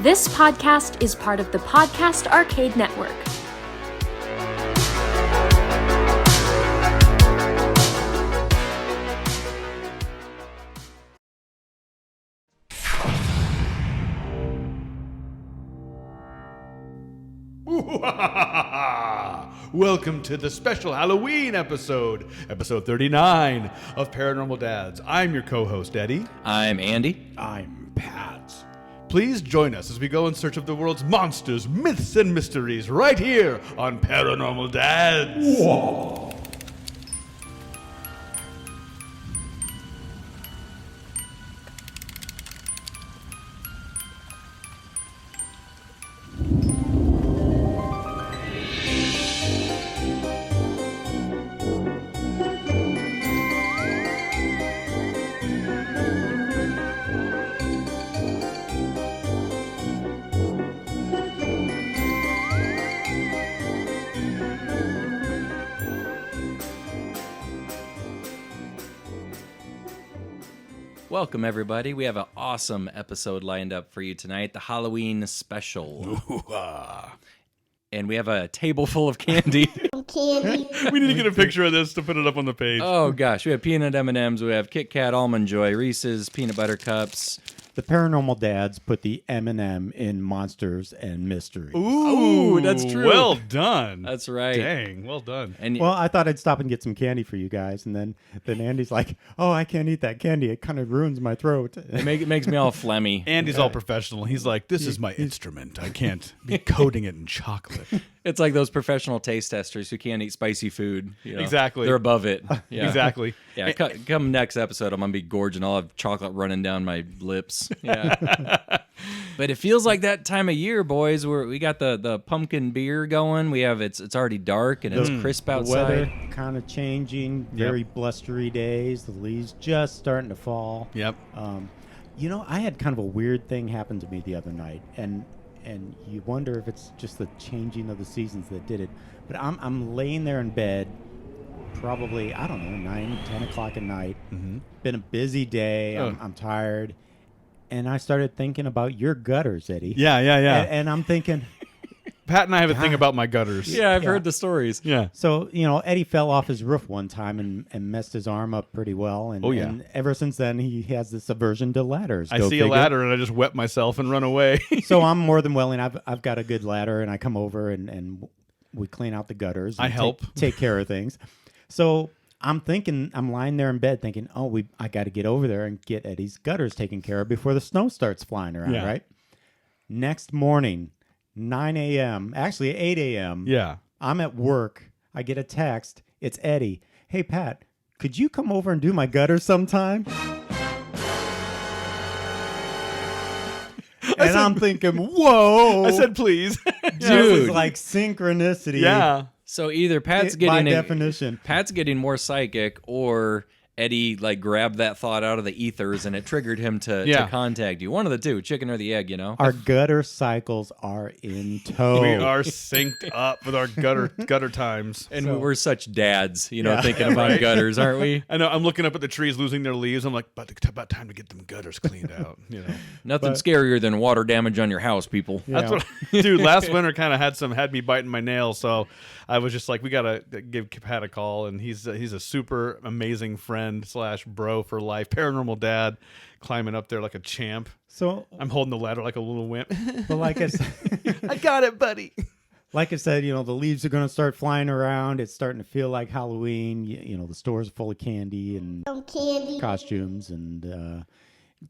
This podcast is part of the Podcast Arcade Network. Welcome to the special Halloween episode 39 of Paranormal Dads. I'm your co-host, Eddie. I'm Andy. I'm Pat. Please join us as we go in search of the world's monsters, myths, and mysteries right here on Paranormal Dads. Whoa. Welcome, everybody. We have an awesome episode lined up for you tonight, the Halloween special. And we have a table full of candy. We need to get a picture of this to put it up on the page. Oh, gosh. We have peanut M&Ms. We have Kit Kat Almond Joy, Reese's Peanut Butter Cups. The Paranormal Dads put the M&M in Monsters and Mysteries. Ooh, that's true. Well done. That's right. Dang, well done. And Well, I thought I'd stop and get some candy for you guys, and then Andy's like, "Oh, I can't eat that candy. It kind of ruins my throat." it makes me all phlegmy. Andy's all professional. He's like, this is my instrument. I can't be coating it in chocolate. It's like those professional taste testers who can't eat spicy food. You know? Exactly. They're above it. Yeah. Exactly. Yeah, come next episode, I'm going to be gorging. I'll have chocolate running down my lips. Yeah. But it feels like that time of year, boys. We got the pumpkin beer going. We have it's already dark and it's crisp The outside. weather kind of changing. Very blustery days. The leaves just starting to fall. Yep. I had kind of a weird thing happen to me the other night, and you wonder if it's just the changing of the seasons that did it. But I'm laying there in bed, probably, I don't know, 9, 10 o'clock at night. Mm-hmm. Been a busy day. I'm tired. And I started thinking about your gutters, Eddie. Yeah. And I'm thinking... Pat and I have a thing about my gutters. Yeah, I've heard the stories. Yeah. So, Eddie fell off his roof one time and messed his arm up pretty well. And, and ever since then, he has this aversion to ladders. I see a ladder and I just wet myself and run away. So I'm more than willing. I've got a good ladder, and I come over and we clean out the gutters. And I help. Take care of things. So I'm lying there in bed thinking, I got to get over there and get Eddie's gutters taken care of before the snow starts flying around, right? Next morning, 9 a.m., actually 8 a.m. Yeah. I'm at work. I get a text. It's Eddie. Hey, Pat, could you come over and do my gutters sometime? And I'm thinking, whoa. I said, please. Dude. This is like synchronicity. Yeah. So either Pat's by definition. Pat's getting more psychic, or Eddie grabbed that thought out of the ethers and it triggered him to contact you. One of the two, chicken or the egg, Our gutter cycles are in tow. We are synced up with our gutter times. And we're such dads, thinking about gutters, aren't we? I know. I'm looking up at the trees losing their leaves. I'm like, about time to get them gutters cleaned out. Nothing scarier than water damage on your house, people. Yeah. That's what, dude. Last winter kind of had me biting my nails, so I was just like, we gotta give Pat a call, and he's a super amazing friend / bro for life, paranormal dad, climbing up there like a champ. So I'm holding the ladder like a little wimp. But like I said, I got it, buddy. Like I said, the leaves are going to start flying around. It's starting to feel like Halloween. The stores are full of candy and costumes, and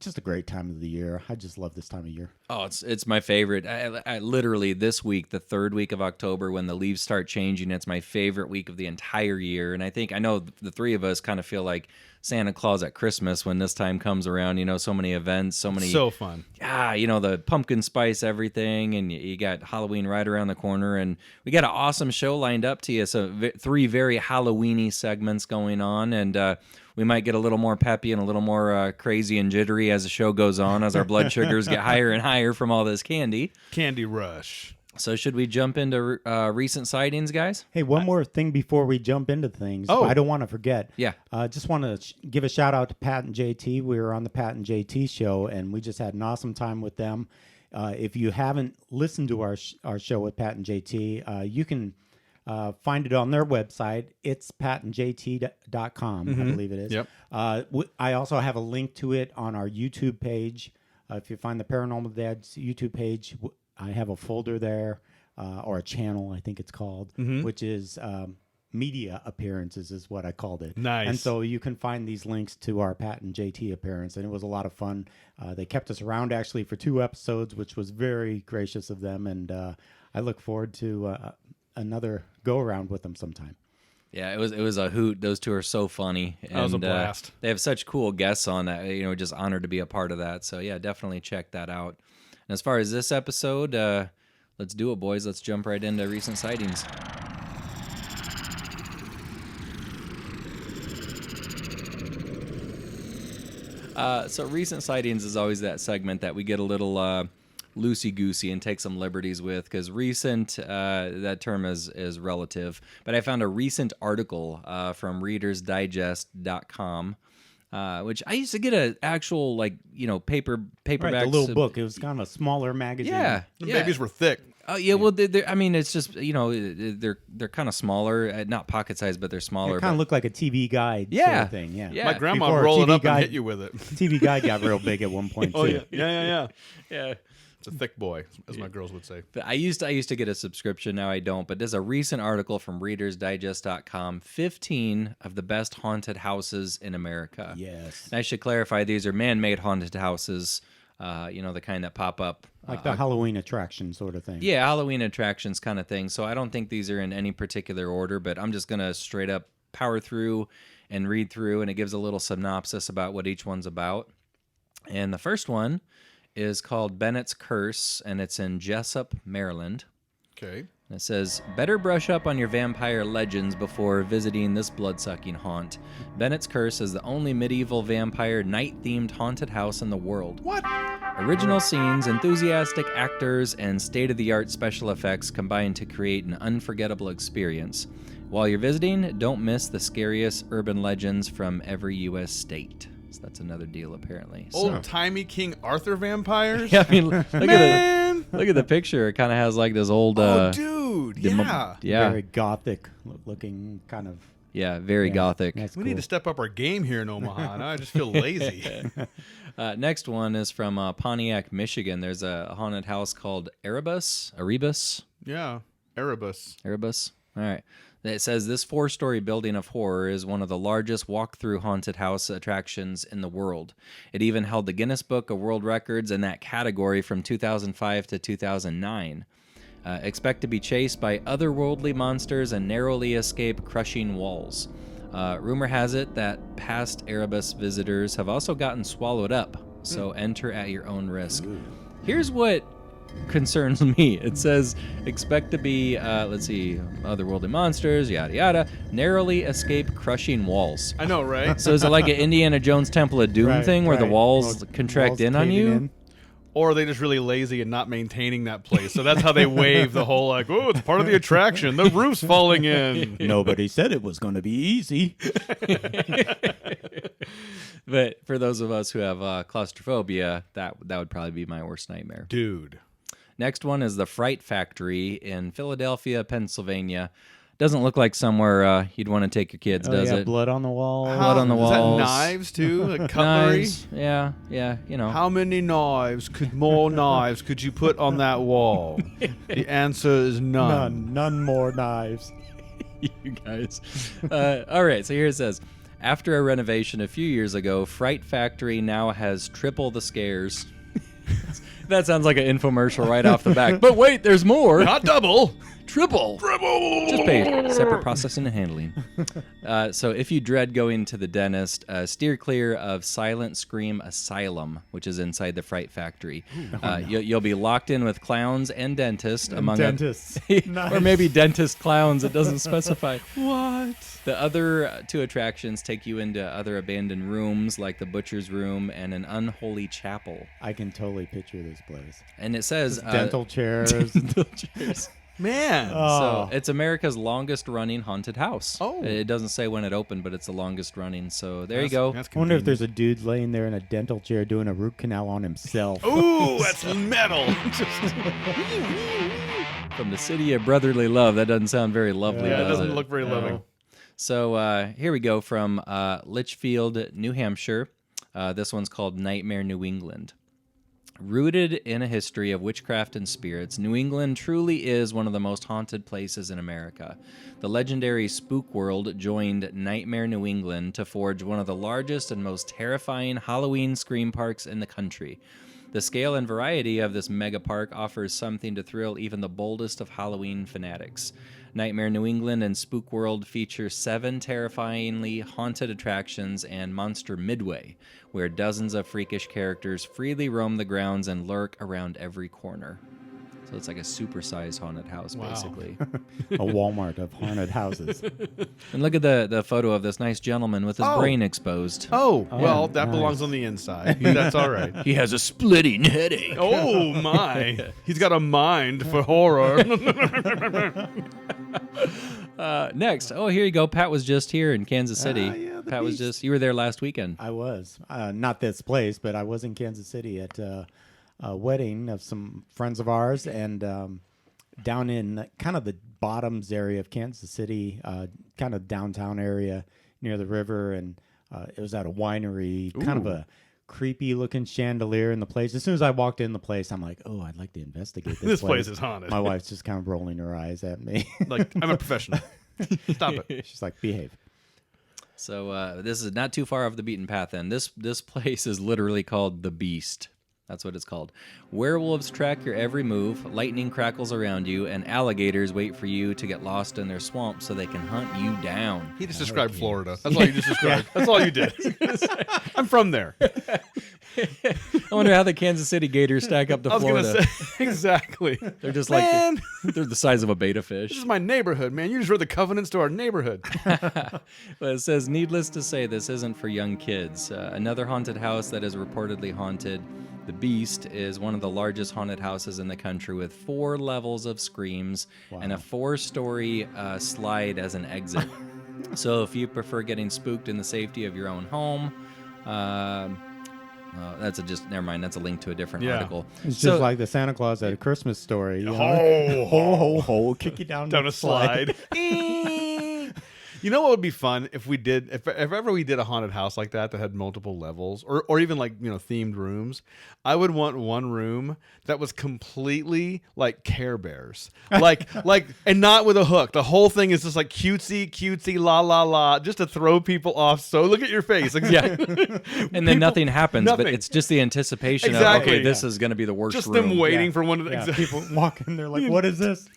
just a great time of the year. I just love this time of year. Oh, it's my favorite. I literally, this week, the third week of October, when the leaves start changing, it's my favorite week of the entire year. And I know the three of us kind of feel like Santa Claus at Christmas when this time comes around. So many events, so fun. Yeah, the pumpkin spice everything, and you got Halloween right around the corner, and we got an awesome show lined up to you. So 3 very Halloween-y segments going on, and we might get a little more peppy and a little more crazy and jittery as the show goes on, as our blood sugars get higher and higher from all this candy. Candy rush. So should we jump into recent sightings, guys? Hey, one more thing before we jump into things. Oh. I don't want to forget. Yeah. Just want to give a shout out to Pat and JT. We were on the Pat and JT show, and we just had an awesome time with them. If you haven't listened to our show with Pat and JT, you can find it on their website. It's patandjt.com, I believe it is. Yep. I also have a link to it on our YouTube page. If you find the Paranormal Dad's YouTube page, I have a folder there, or a channel, I think it's called, which is media appearances is what I called it. Nice. And so you can find these links to our Pat and JT appearance, and it was a lot of fun. They kept us around actually for 2 episodes, which was very gracious of them, and I look forward to another go around with them sometime. Yeah, it was a hoot. Those 2 are so funny. And, that was a blast. They have such cool guests on that. Just honored to be a part of that. So yeah, definitely check that out. And as far as this episode, let's do it, boys. Let's jump right into recent sightings. So recent sightings is always that segment that we get a little loosey-goosey and take some liberties with, because recent, that term is relative. But I found a recent article from readersdigest.com, which I used to get an actual, paperback. Right, the little book. It was kind of a smaller magazine. Yeah. The babies were thick. Oh yeah, well, it's just they're kind of smaller, not pocket size, but they're smaller. It kind of looked like a TV guide sort of thing. Yeah. My grandma Before roll it TV up guide, and hit you with it. TV guide got real big at one point Oh too. yeah. Yeah. It's a thick boy, as my girls would say. But I used to get a subscription. Now I don't. But there's a recent article from ReadersDigest.com, 15 of the best haunted houses in America. Yes. And I should clarify, these are man-made haunted houses, the kind that pop up. Like the Halloween attraction sort of thing. Yeah, Halloween attractions kind of thing. So I don't think these are in any particular order, but I'm just going to straight up power through and read through, and it gives a little synopsis about what each one's about. And the first one is called Bennett's Curse, and it's in Jessup, Maryland. Okay. And it says, better brush up on your vampire legends before visiting this blood-sucking haunt. Bennett's Curse is the only medieval vampire night-themed haunted house in the world. What? Original scenes, enthusiastic actors, and state-of-the-art special effects combine to create an unforgettable experience. While you're visiting, don't miss the scariest urban legends from every U.S. state. So that's another deal, apparently. Old-timey King Arthur vampires? Yeah, I mean, look at the picture. It kind of has like this old... dude, yeah. Yeah. Very gothic looking kind of... Yeah, very gothic. That's We cool. need to step up our game here in Omaha. Now I just feel lazy. Next one is from Pontiac, Michigan. There's a haunted house called Erebus. Yeah, Erebus. All right. It says this 4-story building of horror is one of the largest walk-through haunted house attractions in the world. It even held the Guinness Book of World Records in that category from 2005 to 2009. Expect to be chased by otherworldly monsters and narrowly escape crushing walls. Rumor has it that past Erebus visitors have also gotten swallowed up, so enter at your own risk. Here's what concerns me. It says, expect to be, otherworldly monsters, yada yada, narrowly escape crushing walls. I know, right? So is it like an Indiana Jones Temple of Doom thing where the walls contract Walls in on caving you? in. Or are they just really lazy and not maintaining that place? So that's how they wave the whole, oh, it's part of the attraction. The roof's falling in. Nobody said it was going to be easy. But for those of us who have claustrophobia, that would probably be my worst nightmare. Dude. Next one is the Fright Factory in Philadelphia, Pennsylvania. Doesn't look like somewhere you'd want to take your kids, does it? Blood on the wall. Blood on the walls. Is that knives, too? Like cutlery? Knives. Yeah, How many more knives could you put on that wall? The answer is none. None more knives. You guys. All right, so here it says, after a renovation a few years ago, Fright Factory now has triple the scares. That sounds like an infomercial right off the back. But wait, there's more. Not double. Triple. Just pay separate processing and handling. So if you dread going to the dentist, steer clear of Silent Scream Asylum, which is inside the Fright Factory. You'll be locked in with clowns and dentists. Dentists. Or maybe dentist clowns. It doesn't specify. What? The other 2 attractions take you into other abandoned rooms like the butcher's room and an unholy chapel. I can totally picture this place. And it says... Dental chairs. dental chairs. Man. So it's America's longest running haunted house. Oh. It doesn't say when it opened, but it's the longest running. So there you go. That's I wonder if convenient. there's a dude laying there in a dental chair doing a root canal on himself. Ooh, that's metal. From the city of brotherly love. That doesn't sound very lovely, Yeah, it does doesn't look very loving. So here we go from Litchfield, New Hampshire. This one's called Nightmare New England. Rooted in a history of witchcraft and spirits, New England truly is one of the most haunted places in America. The legendary Spook World joined Nightmare New England to forge one of the largest and most terrifying Halloween scream parks in the country. The scale and variety of this mega park offers something to thrill even the boldest of Halloween fanatics. Nightmare New England and Spook World feature 7 terrifyingly haunted attractions and Monster Midway, where dozens of freakish characters freely roam the grounds and lurk around every corner. So it's like a supersized haunted house, basically. A Walmart of haunted houses. And look at the photo of this nice gentleman with his brain exposed. Oh, well, that nice. belongs on the inside. That's all right. He has a splitting headache. Oh, my. He's got a mind for horror. Next, here you go. Pat was just here in Kansas City. yeah, the Pat was beast. you were there last weekend. I was. Not this place, but I was in Kansas City at a wedding of some friends of ours, and down in kind of the bottoms area of Kansas City, kind of downtown area near the river, and it was at a winery, kind of a creepy looking chandelier in the place. As soon as I walked in the place, I'm like, oh, I'd like to investigate this This place is haunted. My wife's just kind of rolling her eyes at me. Like, I'm a professional. Stop it. She's like, behave. So this is not too far off the beaten path. Then this place is literally called the Beast. That's what it's called. Werewolves track your every move, lightning crackles around you, and alligators wait for you to get lost in their swamp so they can hunt you down. He just described Florida. That's all you just described. That's all you did. I'm from there. I wonder how the Kansas City Gators stack up to I was Florida. going to say, exactly. They're just Man. like they're the size of a beta fish. This is my neighborhood, man. You just read the covenants to our neighborhood. But it says, needless to say, this isn't for young kids. Another haunted house that is reportedly haunted, the Beast, is one of the largest haunted houses in the country with 4 levels of screams and a 4-story slide as an exit. So if you prefer getting spooked in the safety of your own home, never mind. That's a link to a different article. It's just like the Santa Claus at A Christmas Story. You know? Ho, ho, ho, kick you down Down the a slide. You know what would be fun if we did, if ever we did a haunted house like that had multiple levels, or even like, you know, themed rooms. I would want one room that was completely like Care Bears, like and not with a hook. The whole thing is just like cutesy, la la la, just to throw people off. So look at your face, exactly. And then nothing happens, but nothing. it's just the anticipation Exactly. of, okay, this is going to be the worst Just room. them waiting for one of the. Yeah, Exactly. people walk in there like, what is this?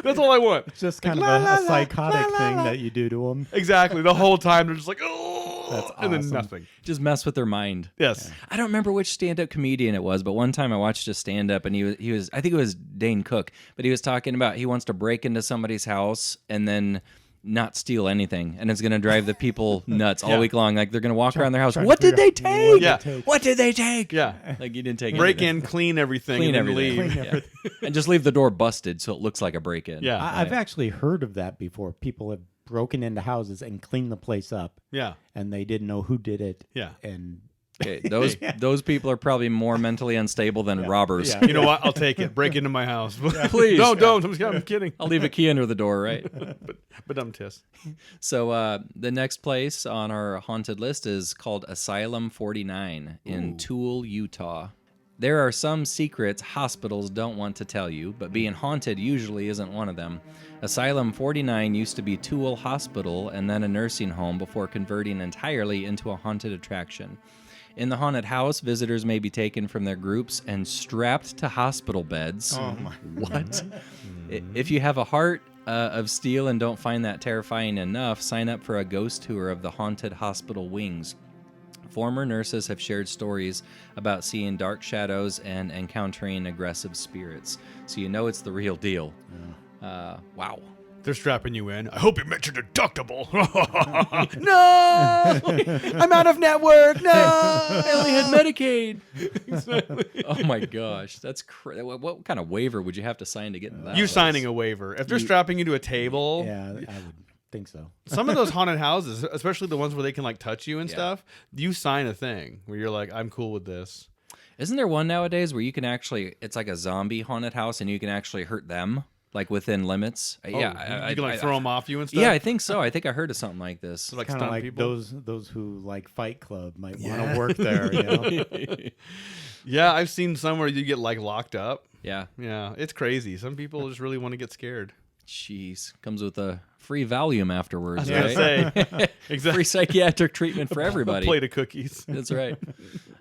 That's all I want. It's just kind La, of la, a la, psychotic la, la, thing la. that you do to them. Exactly. The whole time they're just like, oh, That's and then awesome. nothing. Just mess with their mind. Yes. I don't remember which stand-up comedian it was, but one time I watched a stand-up and he was I think it was Dane Cook, but he was talking about he wants to break into somebody's house and then not steal anything, and it's going to drive the people nuts all week long. Like they're going to walk around their house. trying to What did they figure out take? Yeah. what they take. What did they take? Yeah. Like you didn't take Break anything. in, clean everything, Clean and then everything. leave. Clean Yeah. And just leave the door busted so it looks like a break-in. Yeah. I've actually heard of that before. People have broken into houses and cleaned the place up, Yeah. and they didn't know who did it. Yeah. And Okay, those people are probably more mentally unstable than robbers. Yeah. You know what? I'll take it. Break into my house. Please. Don't. I'm kidding. I'll leave a key under the door, right? But I'm tis. So the next place on our haunted list is called Asylum 49 in Toole, Utah. There are some secrets hospitals don't want to tell you, but being haunted usually isn't one of them. Asylum 49 used to be Toole Hospital and then a nursing home before converting entirely into a haunted attraction. In the haunted house, visitors may be taken from their groups and strapped to hospital beds. oh my, What? If you have a heart of steel and don't find that terrifying enough, sign up for a ghost tour of the haunted hospital wings. Former nurses have shared stories about seeing dark shadows and encountering aggressive spirits. So you know it's the real deal. Wow. They're strapping you in. I hope you met your deductible. No! I'm out of network. No! I only had Medicaid. Exactly. Oh my gosh, that's crazy. What kind of waiver would you have to sign to get in that? You signing a waiver. If they're strapping you to a table. Yeah, I would think so. Some of those haunted houses, especially the ones where they can like touch you and stuff, you sign a thing where you're like, I'm cool with this. Isn't there one nowadays where you can actually, it's like a zombie haunted house and you can actually hurt them? Like within limits, You can like throw them off you and stuff. Yeah, I think so. I think I heard of something like this. So, like Kind of stunt like people. those who like Fight Club might want to work there. You know? Yeah, I've seen some where you get like locked up. Yeah. Yeah, it's crazy. Some people just really want to get scared. Jeez, comes with a free Valium afterwards, I was right? gonna say, exactly. Free psychiatric treatment for everybody. A plate of cookies. That's right.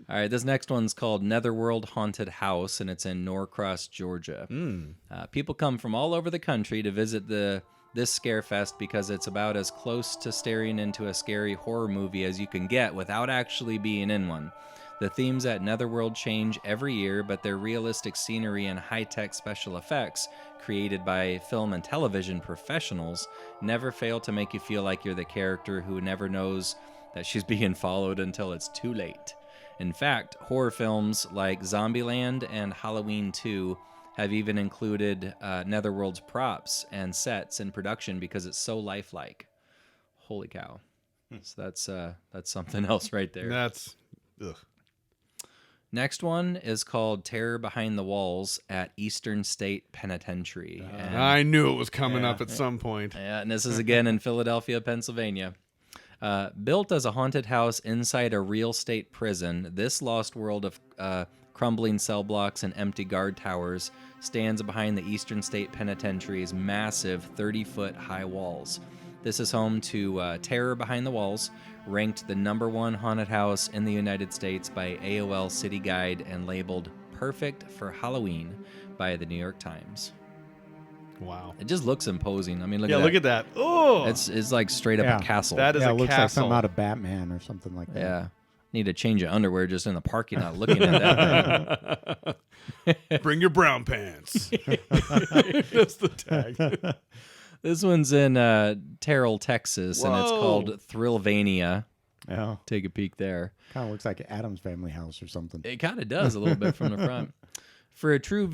All right, this next one's called Netherworld Haunted House, and it's in Norcross, Georgia. People come from all over the country to visit this Scarefest because it's about as close to staring into a scary horror movie as you can get without actually being in one. The themes at Netherworld change every year, but their realistic scenery and high-tech special effects, created by film and television professionals, never fail to make you feel like you're the character who never knows that she's being followed until it's too late. In fact, horror films like Zombieland and Halloween 2 have even included Netherworld's props and sets in production because it's so lifelike. Holy cow. So that's something else right there. That's... Ugh. Next one is called Terror Behind the Walls at Eastern State Penitentiary. And, I knew it was coming up at some point. yeah, and this is again in Philadelphia, Pennsylvania. Built as a haunted house inside a real state prison, this lost world of crumbling cell blocks and empty guard towers stands behind the Eastern State Penitentiary's massive 30-foot high walls. This is home to Terror Behind the Walls, ranked the #1 haunted house in the United States by AOL City Guide and labeled perfect for Halloween by the New York Times. Wow. It just looks imposing. I mean, look at that. Look at that. Oh, It's like straight up a castle. that is Yeah, a it looks castle. like something out of Batman or something like that. Yeah. Need to change your underwear just in the parking lot looking at that thing. Bring your brown pants. That's the tag. This one's in Terrell, Texas, and it's Whoa. called Thrillvania. Yeah. Take a peek there. Kind of looks like Adam's Family house or something. It kind of does a little bit from the front. For a true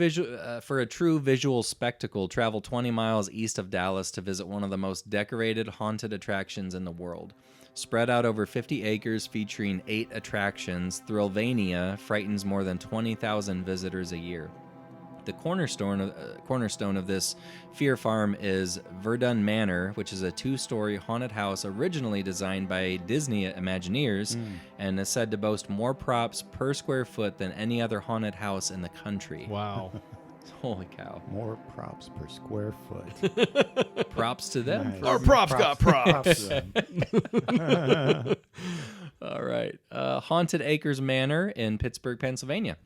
visual spectacle, travel 20 miles east of Dallas to visit one of the most decorated haunted attractions in the world. Spread out over 50 acres featuring 8 attractions, Thrillvania frightens more than 20,000 visitors a year. The cornerstone of this fear farm is Verdun Manor, which is a 2-story haunted house originally designed by Disney Imagineers and is said to boast more props per square foot than any other haunted house in the country. Wow. Holy cow. More props per square foot. Props to them. Nice. Our props got props. to them. All right. Haunted Acres Manor in Pittsburgh, Pennsylvania.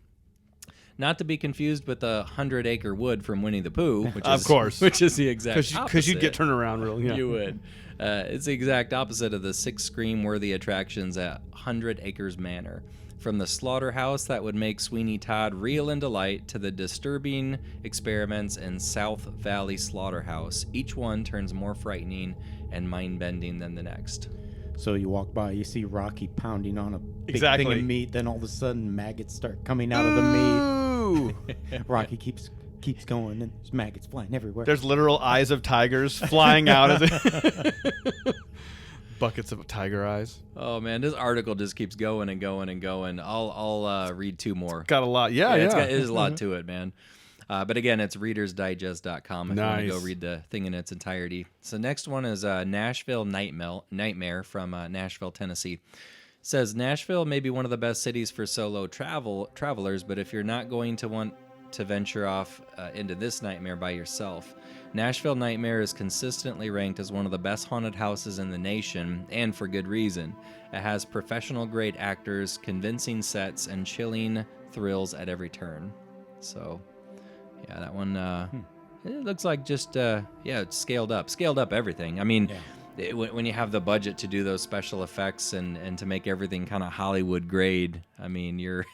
Not to be confused with the 100-acre wood from Winnie the Pooh, which is, Of course. which is the exact opposite. Because you'd get turned around real. Yeah. You would. It's the exact opposite of the 6 scream-worthy attractions at 100 Acres Manor. From the slaughterhouse that would make Sweeney Todd reel in delight to the disturbing experiments in South Valley Slaughterhouse, each one turns more frightening and mind-bending than the next. So you walk by, you see Rocky pounding on a big Exactly. thing of meat, then all of a sudden maggots start coming out of the meat. Ooh. Rocky keeps going, and there's maggots flying everywhere. There's literal eyes of tigers flying out of it. Buckets of tiger eyes. Oh man, this article just keeps going and going and going. I'll read 2 more. Got a lot. Yeah. There's a lot to it, man. But again, it's readersdigest.com if you want to go Nice. read the thing in its entirety. So next one is Nashville Nightmare from Nashville, Tennessee. It says, Nashville may be one of the best cities for solo travelers, but if you're not going to want to venture off into this nightmare by yourself, Nashville Nightmare is consistently ranked as one of the best haunted houses in the nation, and for good reason. It has professional-grade actors, convincing sets, and chilling thrills at every turn. So, yeah, that one, it looks like just, it's scaled up everything. I mean, when you have the budget to do those special effects and to make everything kind of Hollywood grade, I mean, you're.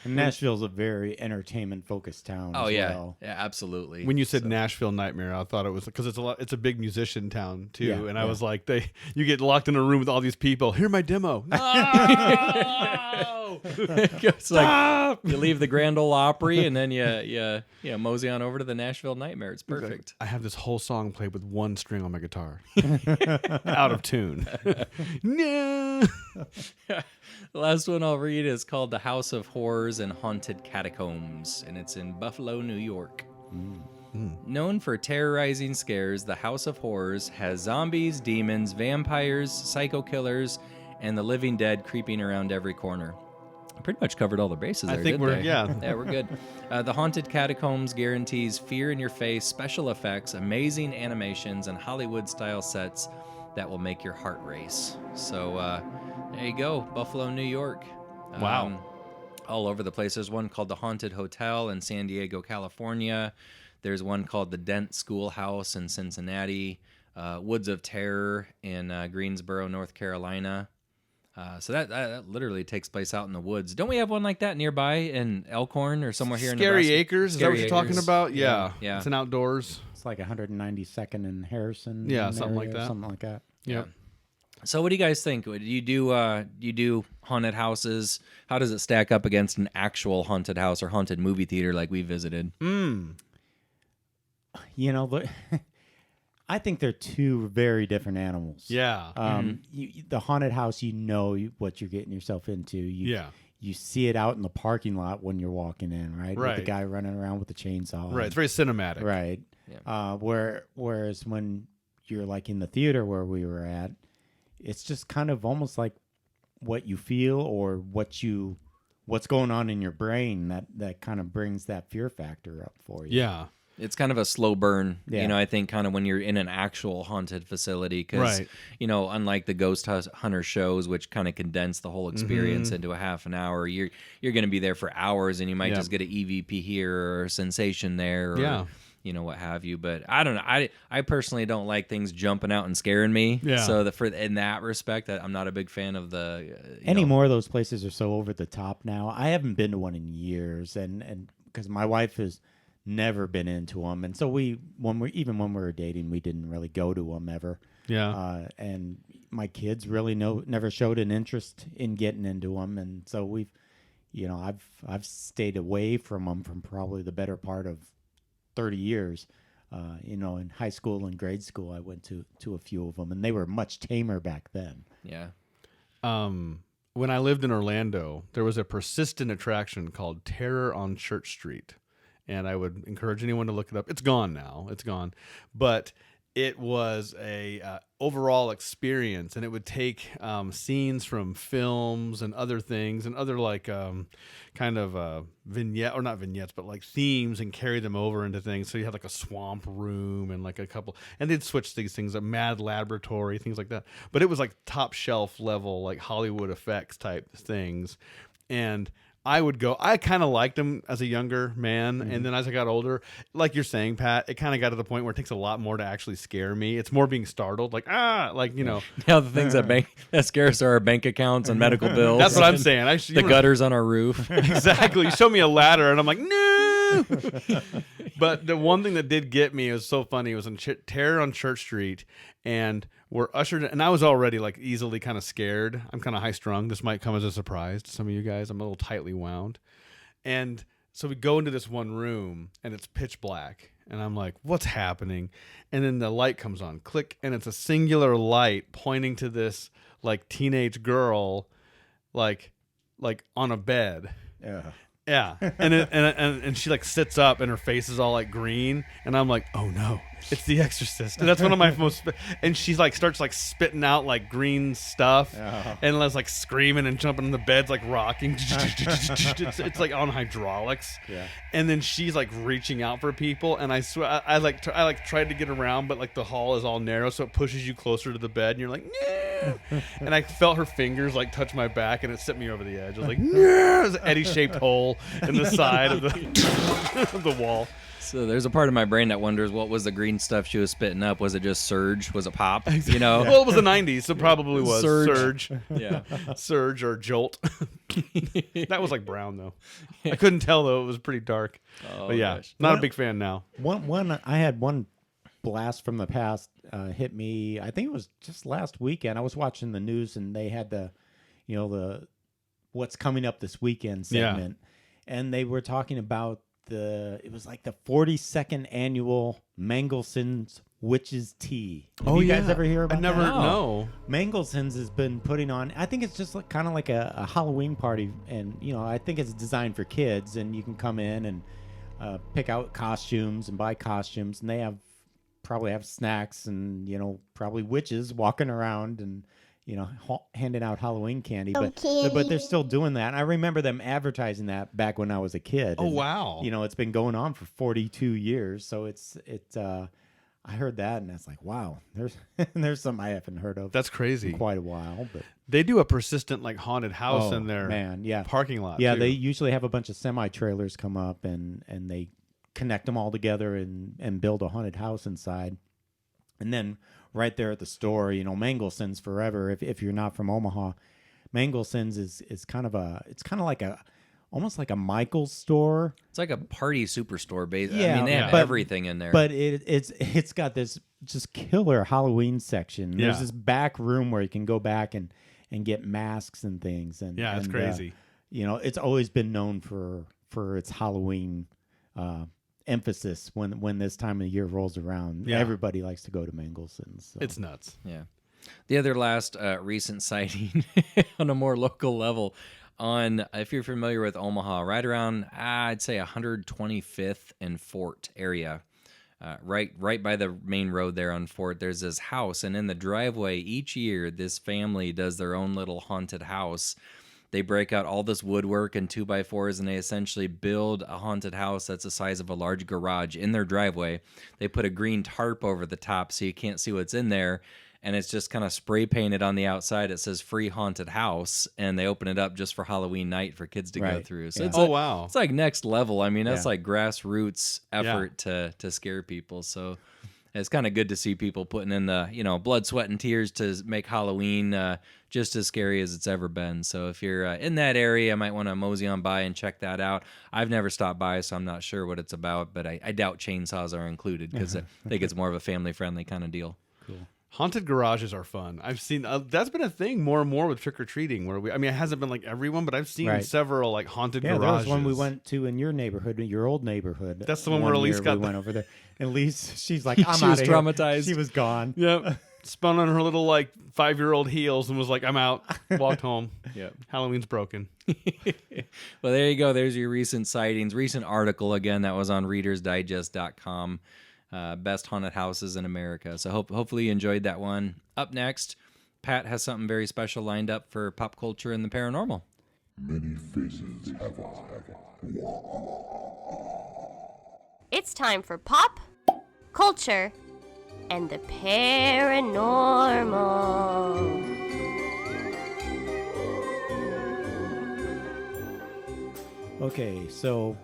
And Nashville's a very entertainment-focused town. Oh as yeah, well. yeah, absolutely. When you said Nashville Nightmare, I thought it was because it's a big musician town too, Yeah, and I was like, you get locked in a room with all these people. Hear my demo. No! It's like you leave the Grand Ole Opry and then you mosey on over to the Nashville Nightmare. It's perfect. I have this whole song played with one string on my guitar, out of tune. No. The last one I'll read is called The House of Horrors and Haunted Catacombs, and it's in Buffalo, New York. Known for terrorizing scares, the House of Horrors has zombies, demons, vampires, psycho killers, and the living dead creeping around every corner. I pretty much covered all the bases there, think didn't I? yeah, we're good. The Haunted Catacombs guarantees fear-in-your-face special effects, amazing animations, and Hollywood-style sets that will make your heart race. So there you go, Buffalo, New York. Wow. All over the place. There's one called the Haunted Hotel in San Diego, California. There's one called the Dent Schoolhouse in Cincinnati. Woods of Terror in Greensboro, North Carolina. So that literally takes place out in the woods. Don't we have one like that nearby in Elkhorn or somewhere here in Scary Nebraska? Acres? Is that what you're talking about? Yeah. Yeah. It's an outdoors. It's like 192nd and Harrison. Yeah, something like that. Something like that. Yeah. So what do you guys think? Do you do haunted houses? How does it stack up against an actual haunted house or haunted movie theater like we visited? You know, I think they're two very different animals. Yeah. The haunted house, you know what you're getting yourself into. You see it out in the parking lot when you're walking in, right? Right. With the guy running around with the chainsaw. Right. It's very cinematic. Right. Yeah. Whereas when you're like in the theater where we were at, it's just kind of almost like what you feel or what's going on in your brain that kind of brings that fear factor up for you. Yeah. It's kind of a slow burn, Yeah. I think kind of when you're in an actual haunted facility because, Right. Unlike the Ghost Hunter shows, which kind of condense the whole experience into a half an hour, you're going to be there for hours and you might just get an EVP here or a sensation there or, what have you. But I don't know. I personally don't like things jumping out and scaring me. Yeah. So in that respect, I'm not a big fan of the... Any more of those places are so over the top now. I haven't been to one in years and because my wife has never been into them, and so when we were dating, we didn't really go to them ever. Yeah. And my kids really never showed an interest in getting into them, and so we've, I've stayed away from them from probably the better part of 30 years. In high school and grade school, I went to a few of them, and they were much tamer back then. Yeah. When I lived in Orlando, there was a persistent attraction called Terror on Church Street. And I would encourage anyone to look it up. It's gone now. It's gone. But it was a overall experience, and it would take scenes from films and other things and other kind of vignette, or not vignettes, but like themes, and carry them over into things. So you had like a swamp room and like a couple, and they'd switch these things, a mad laboratory, things like that. But it was like top shelf level, like Hollywood effects type things. And I kind of liked them as a younger man, and then as I got older, like you're saying, Pat, it kind of got to the point where it takes a lot more to actually scare me. It's more being startled, Now the things that scare us are our bank accounts and medical bills. That's what I'm saying. The gutters on our roof. Exactly. You show me a ladder, and I'm like, no. But the one thing that did get me, it was so funny, it was in Terror on Church Street, and we're ushered in, and I was already like easily kind of scared. I'm kind of high strung. This might come as a surprise to some of you guys. I'm a little tightly wound. And so we go into this one room, and it's pitch black. And I'm like, what's happening? And then the light comes on, click, and it's a singular light pointing to this like teenage girl, like on a bed. Yeah, and she like sits up, and her face is all like green, and I'm like, oh no, it's The Exorcist. And that's one of my most. And she like starts like spitting out like green stuff, and I was like screaming and jumping in the beds, like rocking. It's like on hydraulics. Yeah. And then she's like reaching out for people, and I swear I tried to get around, but like the hall is all narrow, so it pushes you closer to the bed, and you're like, no. And I felt her fingers like touch my back, and it set me over the edge. I was like, no. It was an Eddie-shaped hole in the side of the of the wall. So there's a part of my brain that wonders what was the green stuff she was spitting up. Was it just Surge? Was it pop? You know? Well, it was the 90s, so probably was Surge. Yeah. Surge or Jolt. That was like brown, though. I couldn't tell, though. It was pretty dark. Oh, but yeah, gosh. not a big fan now. I had one blast from the past hit me. I think it was just last weekend. I was watching the news and they had the what's coming up this weekend segment, and they were talking about it was like the 42nd annual Mangelson's Witch's Tea. Have you guys ever hear about I never that? know. Mangelson's has been putting on, I think it's just kind of like a Halloween party, and I think it's designed for kids, and you can come in and pick out costumes and buy costumes, and they probably have snacks and probably witches walking around and handing out Halloween candy, but they're still doing that. And I remember them advertising that back when I was a kid. Oh, and, wow. It's been going on for 42 years. So I heard that and it's like, wow, there's something I haven't heard of. That's crazy. In quite a while, but they do a persistent like haunted house in their parking lot. Yeah, too. they usually have a bunch of semi-trailers come up and they connect them all together and build a haunted house inside. And then right there at the store, Mangelson's forever. If you're not from Omaha, Mangelson's is kind of like almost like a Michael's store. It's like a party superstore. Yeah, I mean, they have everything in there. But it's got this just killer Halloween section. Yeah. There's this back room where you can go back and get masks and things. And it's crazy. It's always been known for its Halloween emphasis when this time of year rolls around. Yeah. Everybody likes to go to Mangelson's. So. It's nuts. Yeah. The other last recent sighting on a more local level if you're familiar with Omaha, right around, I'd say 125th and Fort area, right by the main road there on Fort, there's this house. And in the driveway each year, this family does their own little haunted house. They break out all this woodwork and 2x4s, and they essentially build a haunted house that's the size of a large garage in their driveway. They put a green tarp over the top so you can't see what's in there, and it's just kind of spray painted on the outside. It says "Free Haunted House," and they open it up just for Halloween night for kids to go through. So it's wow. It's like next level. I mean, that's like grassroots effort to scare people. So it's kind of good to see people putting in the blood, sweat, and tears to make Halloween just as scary as it's ever been. So if you're in that area, I might want to mosey on by and check that out. I've never stopped by, so I'm not sure what it's about, but I doubt chainsaws are included because I think it's more of a family-friendly kind of deal. Cool. Haunted garages are fun. I've seen that's been a thing more and more with trick-or-treating where it hasn't been like everyone, but I've seen several like haunted garages. Yeah, there was one we went to in your neighborhood, your old neighborhood. That's the one where Elise we went over there. And Elise, she's like, I'm she out was of traumatized. Here. She was gone. Yep. Spun on her little like 5-year-old heels and was like, I'm out. Walked home. Yep. Halloween's broken. Well, there you go. There's your recent sightings. Recent article again that was on readersdigest.com. Best haunted houses in America. So hopefully you enjoyed that one. Up next, Pat has something very special lined up for pop culture and the paranormal. Many faces have I. It's time for pop, culture, and the paranormal. Okay, so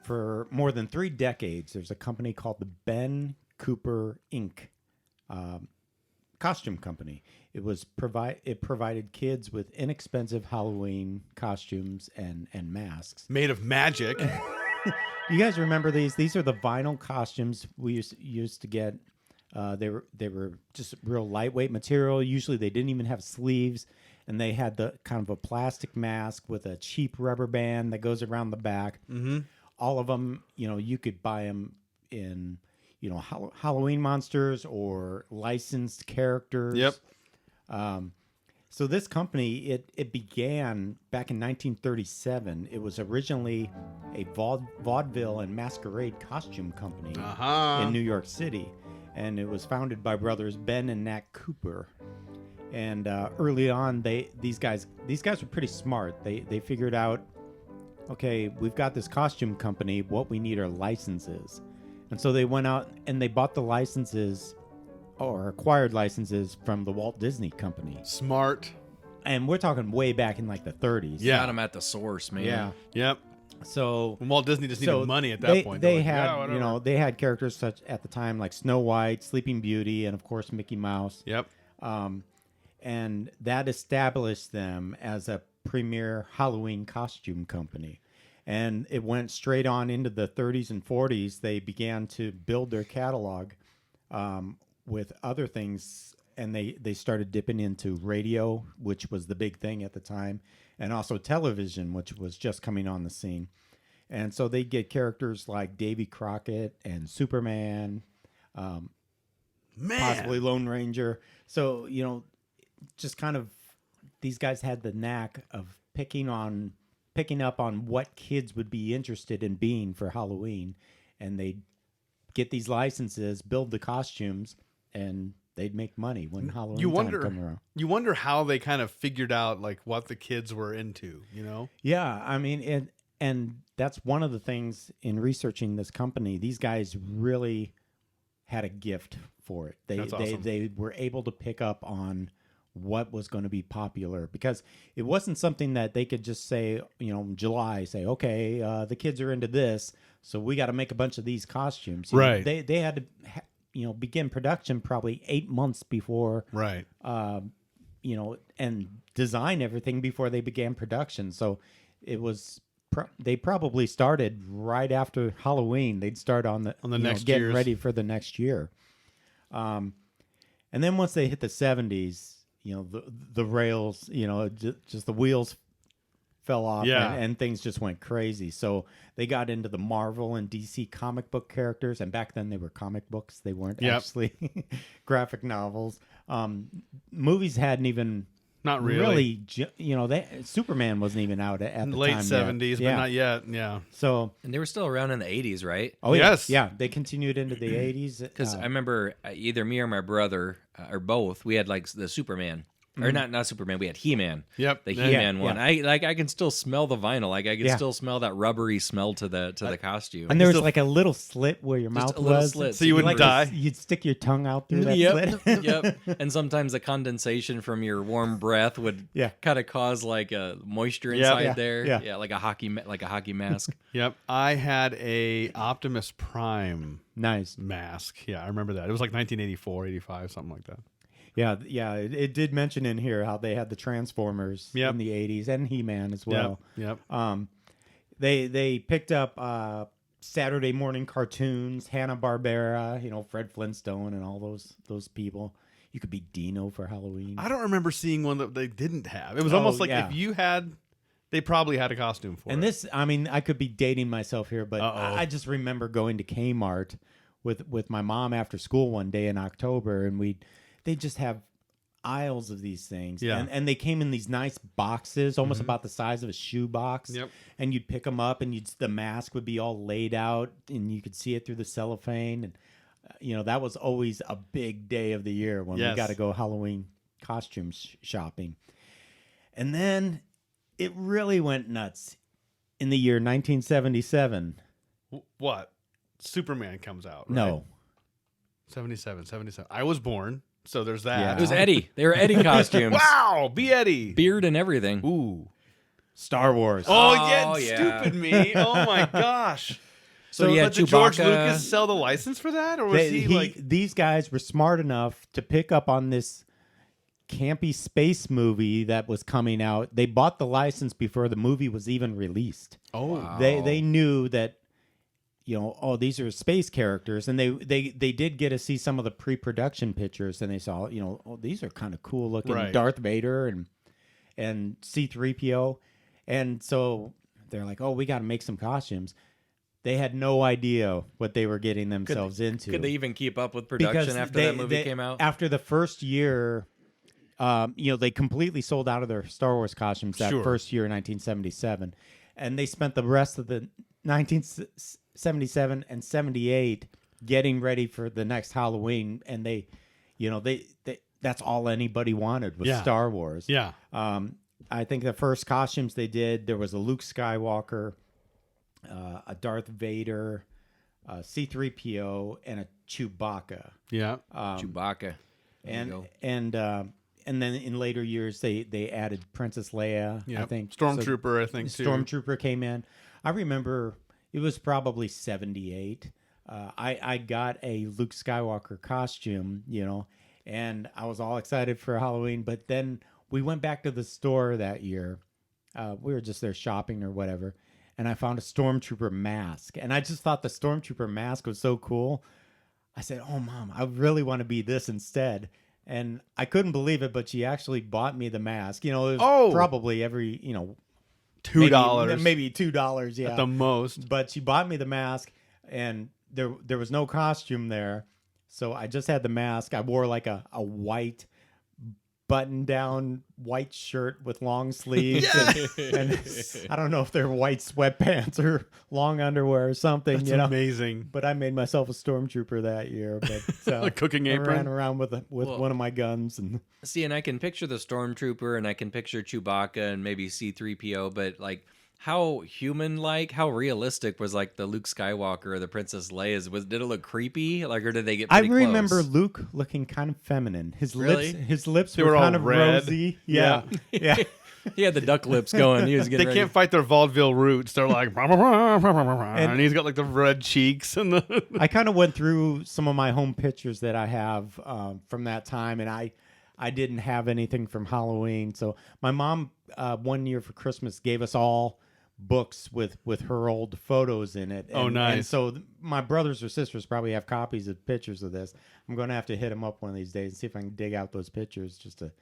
for more than 3 decades, there's a company called the Ben Cooper Inc. Costume company. It provided kids with inexpensive Halloween costumes and masks made of magic. You guys remember these? These are the vinyl costumes we used to get. They were just real lightweight material. Usually they didn't even have sleeves, and they had the kind of a plastic mask with a cheap rubber band that goes around the back. Mm-hmm. All of them, you could buy them in, Halloween monsters or licensed characters. Yep. So this company, it began back in 1937. It was originally a vaudeville and masquerade costume company in New York City, and it was founded by brothers Ben and Nat Cooper. And early on, these guys were pretty smart. They figured out, okay, we've got this costume company. What we need are licenses, and so they went out and they bought the licenses. Or acquired licenses from the Walt Disney Company. Smart. And we're talking way back in like the 30s. Got them at the source, man. Yeah. Yep. So When Walt Disney just needed money at that point. They They're like, had, "Yeah, whatever." they had characters such at the time like Snow White, Sleeping Beauty, and of course Mickey Mouse. Yep. And that established them as a premier Halloween costume company. And it went straight on into the 30s and 40s. They began to build their catalog with other things, and they started dipping into radio, which was the big thing at the time, and also television, which was just coming on the scene. And so they get characters like Davy Crockett and Superman, possibly Lone Ranger. So, just kind of these guys had the knack of picking up on what kids would be interested in being for Halloween, and they'd get these licenses, build the costumes, and they'd make money when Halloween time come around. You wonder how they kind of figured out like what the kids were into, Yeah, I mean, and that's one of the things in researching this company. These guys really had a gift for it. That's awesome. They were able to pick up on what was going to be popular, because it wasn't something that they could just say, in July, say, okay, the kids are into this, so we got to make a bunch of these costumes. Right. They had to, begin production probably 8 months before. Right. And design everything before they began production. So it was, they probably started right after Halloween. They'd start on the next getting year's. ready for the next year. And then once they hit the 70s, the rails, just the wheels fell off, and things just went crazy. So they got into the Marvel and DC comic book characters, and back then they were comic books. They weren't actually graphic novels. Movies hadn't even Not really. Superman wasn't even out at the Late time 70s, yet. but not yet. Yeah. So, And they were still around in the 80s, right? oh Yes. yeah, they continued into the 80s. Because I remember either me or my brother, or both, we had like the Superman. Or not Superman, we had He-Man. Yep. The Yeah. He-Man one. Yeah. I can still smell the vinyl. Like I can Yeah. still smell that rubbery smell to the costume. And there was like a little slit where your mouth a little was, slit, So you wouldn't die. You'd stick your tongue out through that Yep. slit. Yep. And sometimes the condensation from your warm breath would kind of cause like a moisture inside Yeah. there. Yeah. Yeah, like a hockey mask. Yep. I had a Optimus Prime Nice. mask. Yeah, I remember that. It was like 1984, 85, something like that. Yeah. It did mention in here how they had the Transformers in the 80s and He-Man as well. Yep. They picked up Saturday morning cartoons, Hanna-Barbera, Fred Flintstone and all those people. You could be Dino for Halloween. I don't remember seeing one that they didn't have. It was almost like yeah. if you had, they probably had a costume for And it. this, I mean, I could be dating myself here, but I just remember going to Kmart with my mom after school one day in October, and they just have aisles of these things. Yeah. And they came in these nice boxes, almost about the size of a shoe box. Yep. And you'd pick them up, and the mask would be all laid out, and you could see it through the cellophane. And, that was always a big day of the year when we got to go Halloween costume shopping. And then it really went nuts in the year 1977. What? Superman comes out, right? No. 77. I was born, so there's that. Yeah. It was Eddie. They were Eddie costumes. Wow, be Eddie. Beard and everything. Ooh. Star Wars. Oh, Oh, yeah, yeah. stupid me. Oh, my gosh. So you had did George Chewbacca. Lucas sell the license for that? Or was These guys were smart enough to pick up on this campy space movie that was coming out. They bought the license before the movie was even released. Oh. Wow. They knew that, these are space characters, and they did get to see some of the pre-production pictures, and they saw, these are kind of cool looking, Right. Darth Vader and C-3PO, and so they're like, we got to make some costumes. They had no idea what they were getting themselves into. Could they even keep up with production after that movie came out? After the first year, they completely sold out of their Star Wars costumes that Sure. first year in 1977. And they spent the rest of the 1977 and 78 getting ready for the next Halloween. And they that's all anybody wanted was Star Wars. Yeah. I think the first costumes they did, there was a Luke Skywalker, a Darth Vader, a C-3PO, and a Chewbacca. Yeah. Chewbacca. There you go. And then in later years they added Princess Leia. Yeah. I think Stormtrooper, I think, too. Stormtrooper came in. I remember it was probably 78. I got a Luke Skywalker costume, and I was all excited for Halloween. But then we went back to the store that year. We were just there shopping or whatever, and I found a Stormtrooper mask. And I just thought the Stormtrooper mask was so cool. I said, "Oh, Mom, I really want to be this instead." And I couldn't believe it, but she actually bought me the mask. It was probably every, $2, maybe $2, yeah, at the most. But she bought me the mask, and there was no costume there, so I just had the mask. I wore like a white button-down white shirt with long sleeves, and I don't know if they're white sweatpants or long underwear or something. That's amazing. But I made myself a stormtrooper that year. But a cooking apron. I ran around with one of my guns and See, and I can picture the stormtrooper, and I can picture Chewbacca and maybe C-3PO, but like, how human-like, how realistic was like the Luke Skywalker or the Princess Leia's? Did it look creepy? Like, or did they get pretty close? remember Luke looking kind of feminine. His Really? lips They were were all kind of red. rosy. Yeah. Yeah. He had the duck lips going. He was getting They ready. can't fight their vaudeville roots. They're like, and he's got like the red cheeks and the. I kind of went through some of my home pictures that I have from that time, and I didn't have anything from Halloween. So my mom, one year for Christmas, gave us all books with her old photos in it. Oh, nice. And so my brothers or sisters probably have copies of pictures of this. I'm going to have to hit them up one of these days and see if I can dig out those pictures just to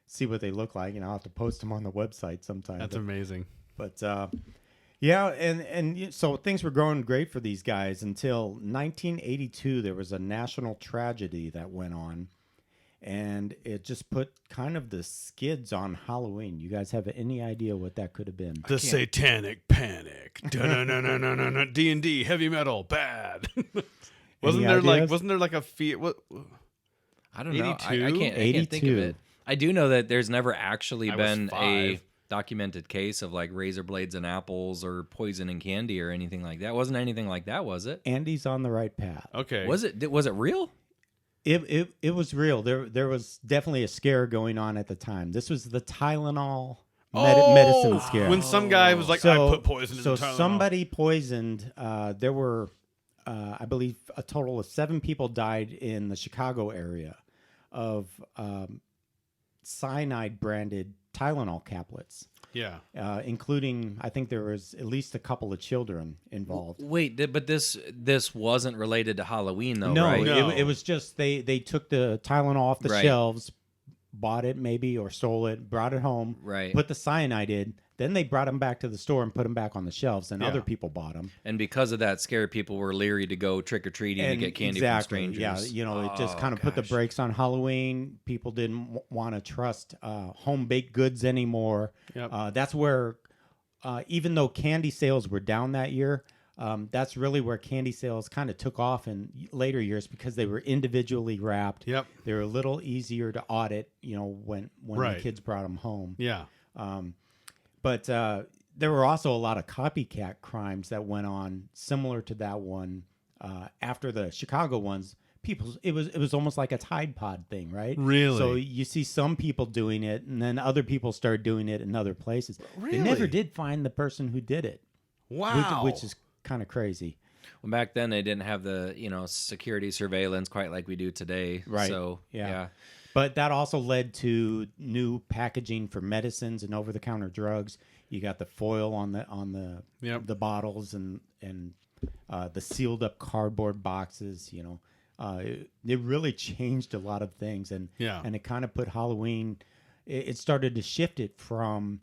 see what they look like. And I'll have to post them on the website sometime. That's amazing. But yeah, and so things were going great for these guys until 1982. There was a national tragedy that went on, and it just put kind of the skids on Halloween. You guys have any idea what that could have been? The Satanic Panic. D&D, heavy metal, bad. Wasn't there like a what? I don't know. I 82? can't think of it. I do know that there's never actually I was been a 5. documented case of like razor blades and apples or poison and candy or anything like that. Wasn't anything like that, was it? Andy's on the right path. Okay. Was it real? It was real. There was definitely a scare going on at the time. This was the Tylenol medicine scare. When some guy was like, I put poison in the Tylenol. So somebody poisoned. There were, I believe, a total of 7 people died in the Chicago area of cyanide-branded Tylenol caplets. Yeah. Including, I think there was at least a couple of children involved. Wait, but this wasn't related to Halloween, though, No, right? No. it was just they took the Tylenol off the Right. shelves, bought it maybe or stole it, brought it home, Right. put the cyanide in. Then they brought them back to the store and put them back on the shelves, and Yeah. other people bought them. And because of that scare, people were leery to go trick or treating to get candy from strangers. Yeah, it just kind of put the brakes on Halloween. People didn't want to trust home baked goods anymore. Yep. That's where, even though candy sales were down that year, that's really where candy sales kind of took off in later years because they were individually wrapped. Yep. They were a little easier to audit, when Right. the kids brought them home. Yeah. But there were also a lot of copycat crimes that went on similar to that one after the Chicago ones. It was almost like a Tide Pod thing, right? Really? So you see some people doing it, and then other people start doing it in other places. Really? They never did find the person who did it. Wow. Which is kind of crazy. Well, back then they didn't have the security surveillance quite like we do today. Right. So Yeah. But that also led to new packaging for medicines and over-the-counter drugs. You got the foil on the Yep. the bottles and the sealed up cardboard boxes. It really changed a lot of things, and it kind of put Halloween. It started to shift it from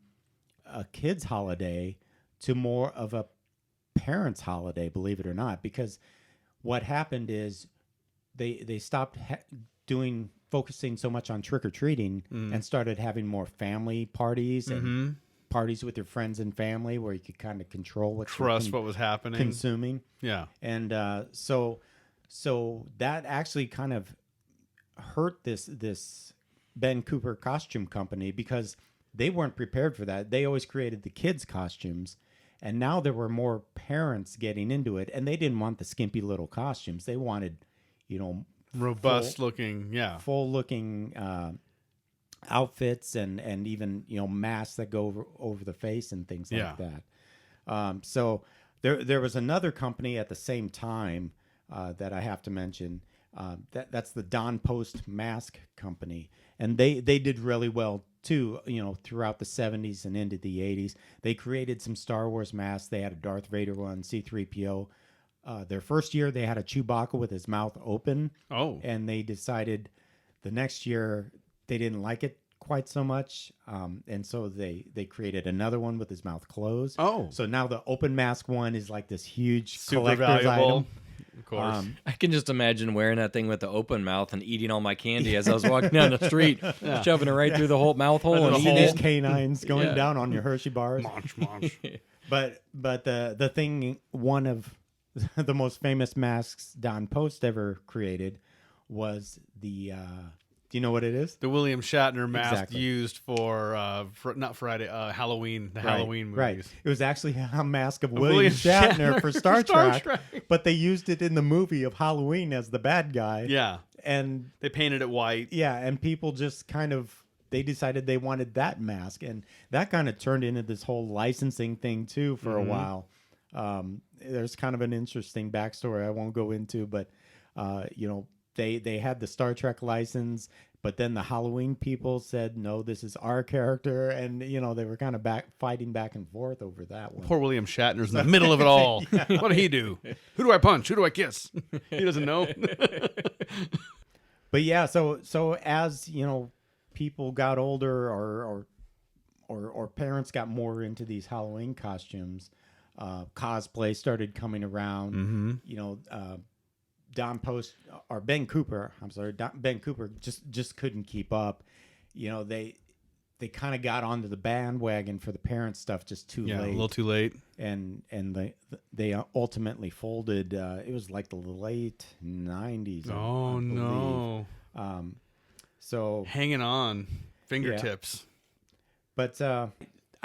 a kid's holiday to more of a parents' holiday, believe it or not. Because what happened is they stopped focusing so much on trick-or-treating and started having more family parties and parties with your friends and family where you could kind of control what was happening. consuming. Yeah. And so that actually kind of hurt this Ben Cooper costume company because they weren't prepared for that. They always created the kids' costumes, and now there were more parents getting into it, and they didn't want the skimpy little costumes. They wanted, Robust looking, yeah. full looking outfits and even masks that go over the face and things like that. So there was another company at the same time that I have to mention. That's the Don Post Mask Company, and they did really well too. Throughout the 70s and into the 80s, they created some Star Wars masks. They had a Darth Vader one, C-3PO. Their first year, they had a Chewbacca with his mouth open. Oh. And they decided the next year they didn't like it quite so much, and so they created another one with his mouth closed. Oh. So now the open mask one is like this huge Super collector's valuable. item. Of course. I can just imagine wearing that thing with the open mouth and eating all my candy as I was walking down the street, shoving it right through the whole mouth hole Right and in the eating These it. canines going Yeah. down on your Hershey bars. Munch, munch. But the thing, one of the most famous masks Don Post ever created was the. Do you know what it is? The William Shatner mask Exactly. used for not Friday, Halloween, the Halloween movies. Right. It was actually a mask of William William Shatner for Star Star Trek, Trek. but they used it in the movie of Halloween as the bad guy. Yeah. And They painted it white. yeah, and people just they decided they wanted that mask, and that kind of turned into this whole licensing thing too for a while. There's kind of an interesting backstory I won't go into, but they had the Star Trek license, but then the Halloween people said, no, this is our character. And, they were kind of fighting back and forth over that one. Poor William Shatner's in the middle of it all. What did he do? Who do I punch? Who do I kiss? He doesn't know. But yeah, so as, people got older or parents got more into these Halloween costumes, cosplay started coming around, Don Post or Ben Cooper, Ben Cooper just couldn't keep up. They kind of got onto the bandwagon for the parent stuff just too Yeah, late. a little too late. And they ultimately folded. It was like the late 90s. Oh, I believe. no. So, Hanging on. Fingertips. but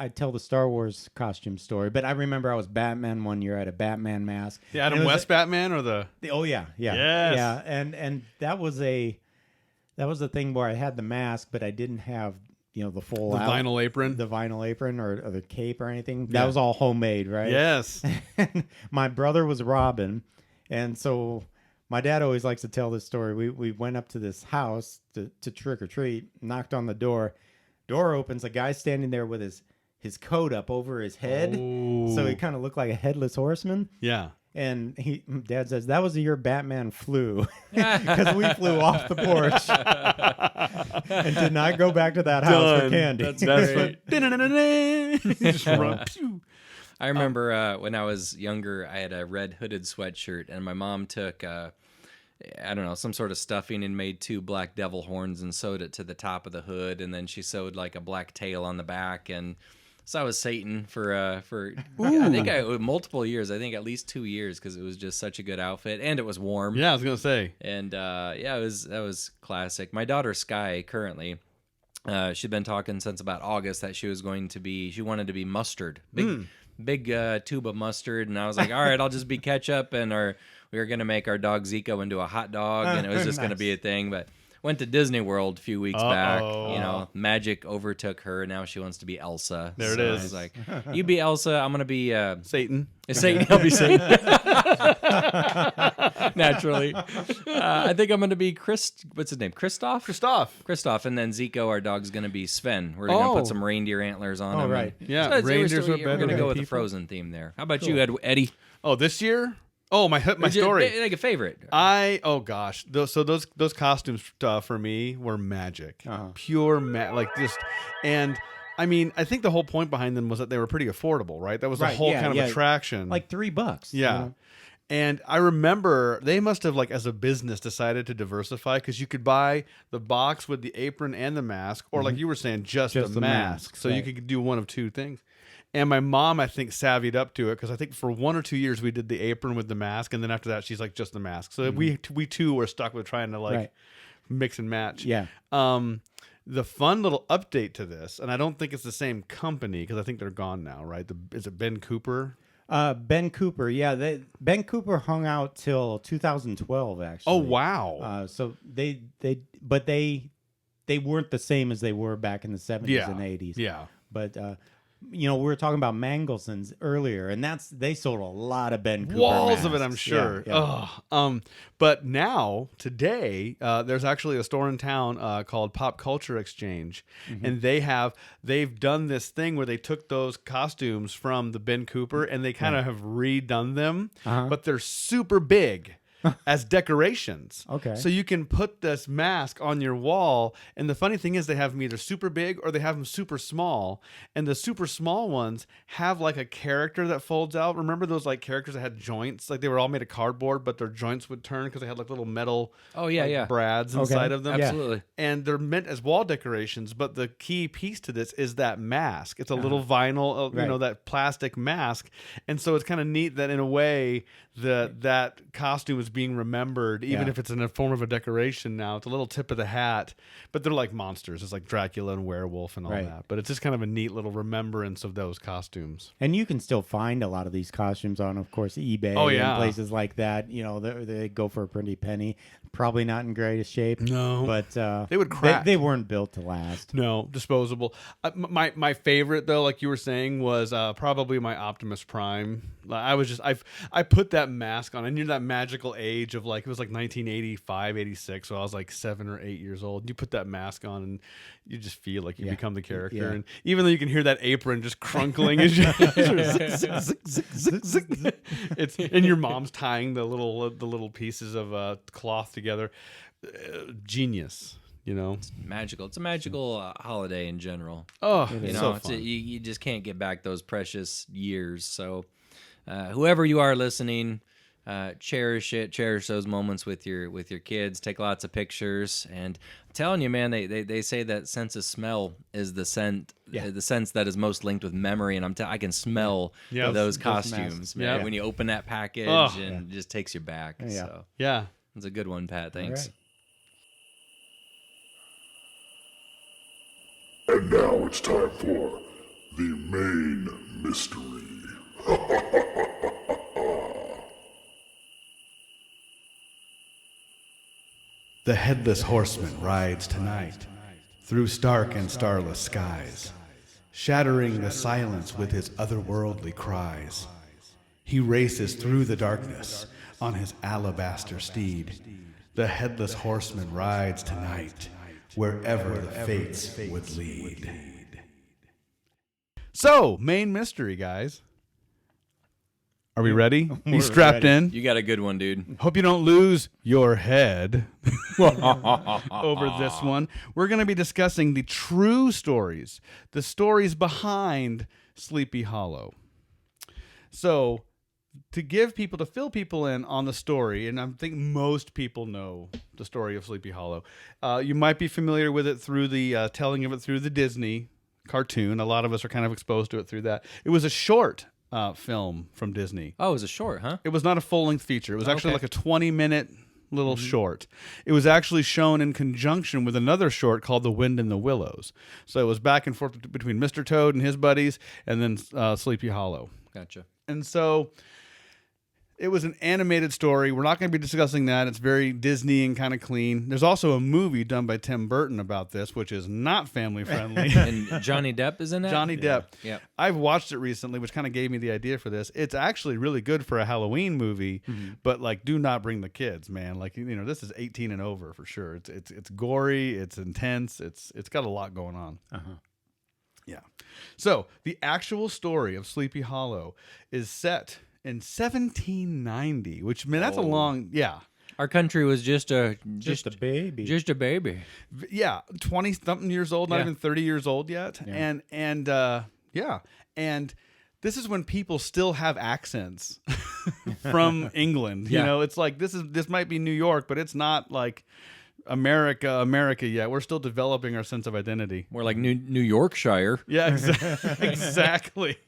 I tell the Star Wars costume story, but I remember I was Batman one year. I had a Batman mask. The Adam And it was West Batman or the... Oh yeah. Yes. Yeah, and that was a thing where I had the mask, but I didn't have the full The vinyl apron? the vinyl apron or the cape or anything. Yeah. That was all homemade, right? Yes. And my brother was Robin, and so my dad always likes to tell this story. We went up to this house to trick or treat, knocked on the door. Door opens, a guy standing there with his coat up over his head, so he kind of looked like a headless horseman. Yeah. And Dad says, that was the year Batman flew, because we flew off the porch and did not go back to that house for candy. That's That's great. what... Just run. Pew. I remember when I was younger, I had a red hooded sweatshirt, and my mom took, some sort of stuffing and made 2 black devil horns and sewed it to the top of the hood, and then she sewed like a black tail on the back, and so I was Satan for I think multiple years. I think at least 2 years, because it was just such a good outfit, and it was warm. Yeah, I was going to say. And that was classic. My daughter Sky currently, she'd been talking since about August that she wanted to be mustard, big tube of mustard, and I was like, all right, I'll just be ketchup, and we were gonna make our dog Zico into a hot dog, and it was just gonna be a thing, but. Went to Disney World a few weeks back. Magic overtook her. Now she wants to be Elsa. There it is. I was like, you be Elsa. I'm going to be Satan. Satan. I'll be Satan. Naturally. I think I'm going to be what's his name? Christoph? Christoph. And then Zico, our dog's going to be Sven. We're going to put some reindeer antlers on him. Right. Yeah, So reindeers are we're better going to than go with the people. Frozen theme there. How about you, Eddie? Oh, this year? Oh, my story. Like a favorite. Those costumes for me were magic, pure and I mean, I think the whole point behind them was that they were pretty affordable, right? That was the whole kind of attraction, like $3. Yeah. And I remember they must have, as a business, decided to diversify, because you could buy the box with the apron and the mask, or like you were saying, just the mask. So you could do one of two things. And my mom, I think, savvied up to it, because I think for 1 or 2 years we did the apron with the mask, and then after that she's like, just the mask. So we too were stuck with trying to mix and match. Yeah. The fun little update to this, and I don't think it's the same company, because I think they're gone now, right? Is it Ben Cooper? Ben Cooper, yeah. Ben Cooper hung out till 2012, actually. Oh, wow. So they weren't the same as they were back in the 70s and 80s. Yeah. But we were talking about Mangelsons earlier, and they sold a lot of Ben Cooper Walls of it, masks. I'm sure. Yeah. But now, today, there's actually a store in town called Pop Culture Exchange, and they've done this thing where they took those costumes from the Ben Cooper and they kind of have redone them, but they're super big. As decorations. Okay. So you can put this mask on your wall, and the funny thing is they have them either super big or they have them super small, and the super small ones have like a character that folds out. Remember those like characters that had joints? Like they were all made of cardboard, but their joints would turn because they had like little metal brads inside of them. Absolutely. And they're meant as wall decorations, but the key piece to this is that mask. It's a little vinyl, that plastic mask. And so it's kind of neat that in a way that costume is being remembered, even if it's in a form of a decoration now. It's a little tip of the hat, but they're like monsters. It's like Dracula and werewolf and all that. But it's just kind of a neat little remembrance of those costumes. And you can still find a lot of these costumes on, of course, eBay and places like that. They go for a pretty penny. Probably not in greatest shape. No. But they would crack. They weren't built to last. No, disposable. My favorite, though, like you were saying, was probably my Optimus Prime. I put that mask on. I knew that magical age of like, it was like 1985, 86. So I was like 7 or 8 years old. You put that mask on and you just feel like you become the character. Yeah. And even though you can hear that apron just crunkling as you, and your mom's tying the little pieces of cloth together. Genius. It's magical. It's a magical holiday in general. Oh, You just can't get back those precious years. So, whoever you are listening, cherish it. Cherish those moments with your kids. Take lots of pictures. And I'm telling you, man, they say that sense of smell is the sense that is most linked with memory. And I can smell those costumes, man. Yeah. When you open that package, and it just takes you back. Yeah. So yeah. it's a good one, Pat. Thanks. All right. And now it's time for the main mystery. The Headless Horseman rides tonight through stark and starless skies, shattering the silence with his otherworldly cries. He races through the darkness on his alabaster steed. The Headless Horseman rides tonight wherever the fates would lead. So, main mystery, guys. Are we ready? You strapped ready. in? You got a good one, dude. Hope you don't lose your head over this one. We're going to be discussing the true stories, the stories behind Sleepy Hollow. So, to fill people in on the story, and I think most people know the story of Sleepy Hollow. You might be familiar with it through the telling of it through the Disney cartoon. A lot of us are kind of exposed to it through that. It was a short film from Disney. Oh, it was a short, huh? It was not a full-length feature. It was actually like a 20-minute little short. It was actually shown in conjunction with another short called The Wind in the Willows. So it was back and forth between Mr. Toad and his buddies and then Sleepy Hollow. Gotcha. And so it was an animated story. We're not going to be discussing that. It's very Disney and kind of clean. There's also a movie done by Tim Burton about this, which is not family friendly. And Johnny Depp is in it? Johnny Depp. Yeah. I've watched it recently, which kind of gave me the idea for this. It's actually really good for a Halloween movie, but like, do not bring the kids, man. Like, this is 18 and over for sure. It's gory. It's intense. It's got a lot going on. Yeah. So the actual story of Sleepy Hollow is set in 1790, which, man, that's a long, Our country was just a baby. Just a baby. Yeah, 20-something years old, not Yeah. even 30 years old yet. Yeah. And this is when people still have accents from England. Yeah. It's like this might be New York, but it's not like America yet. We're still developing our sense of identity. More like New Yorkshire. Yeah, exactly.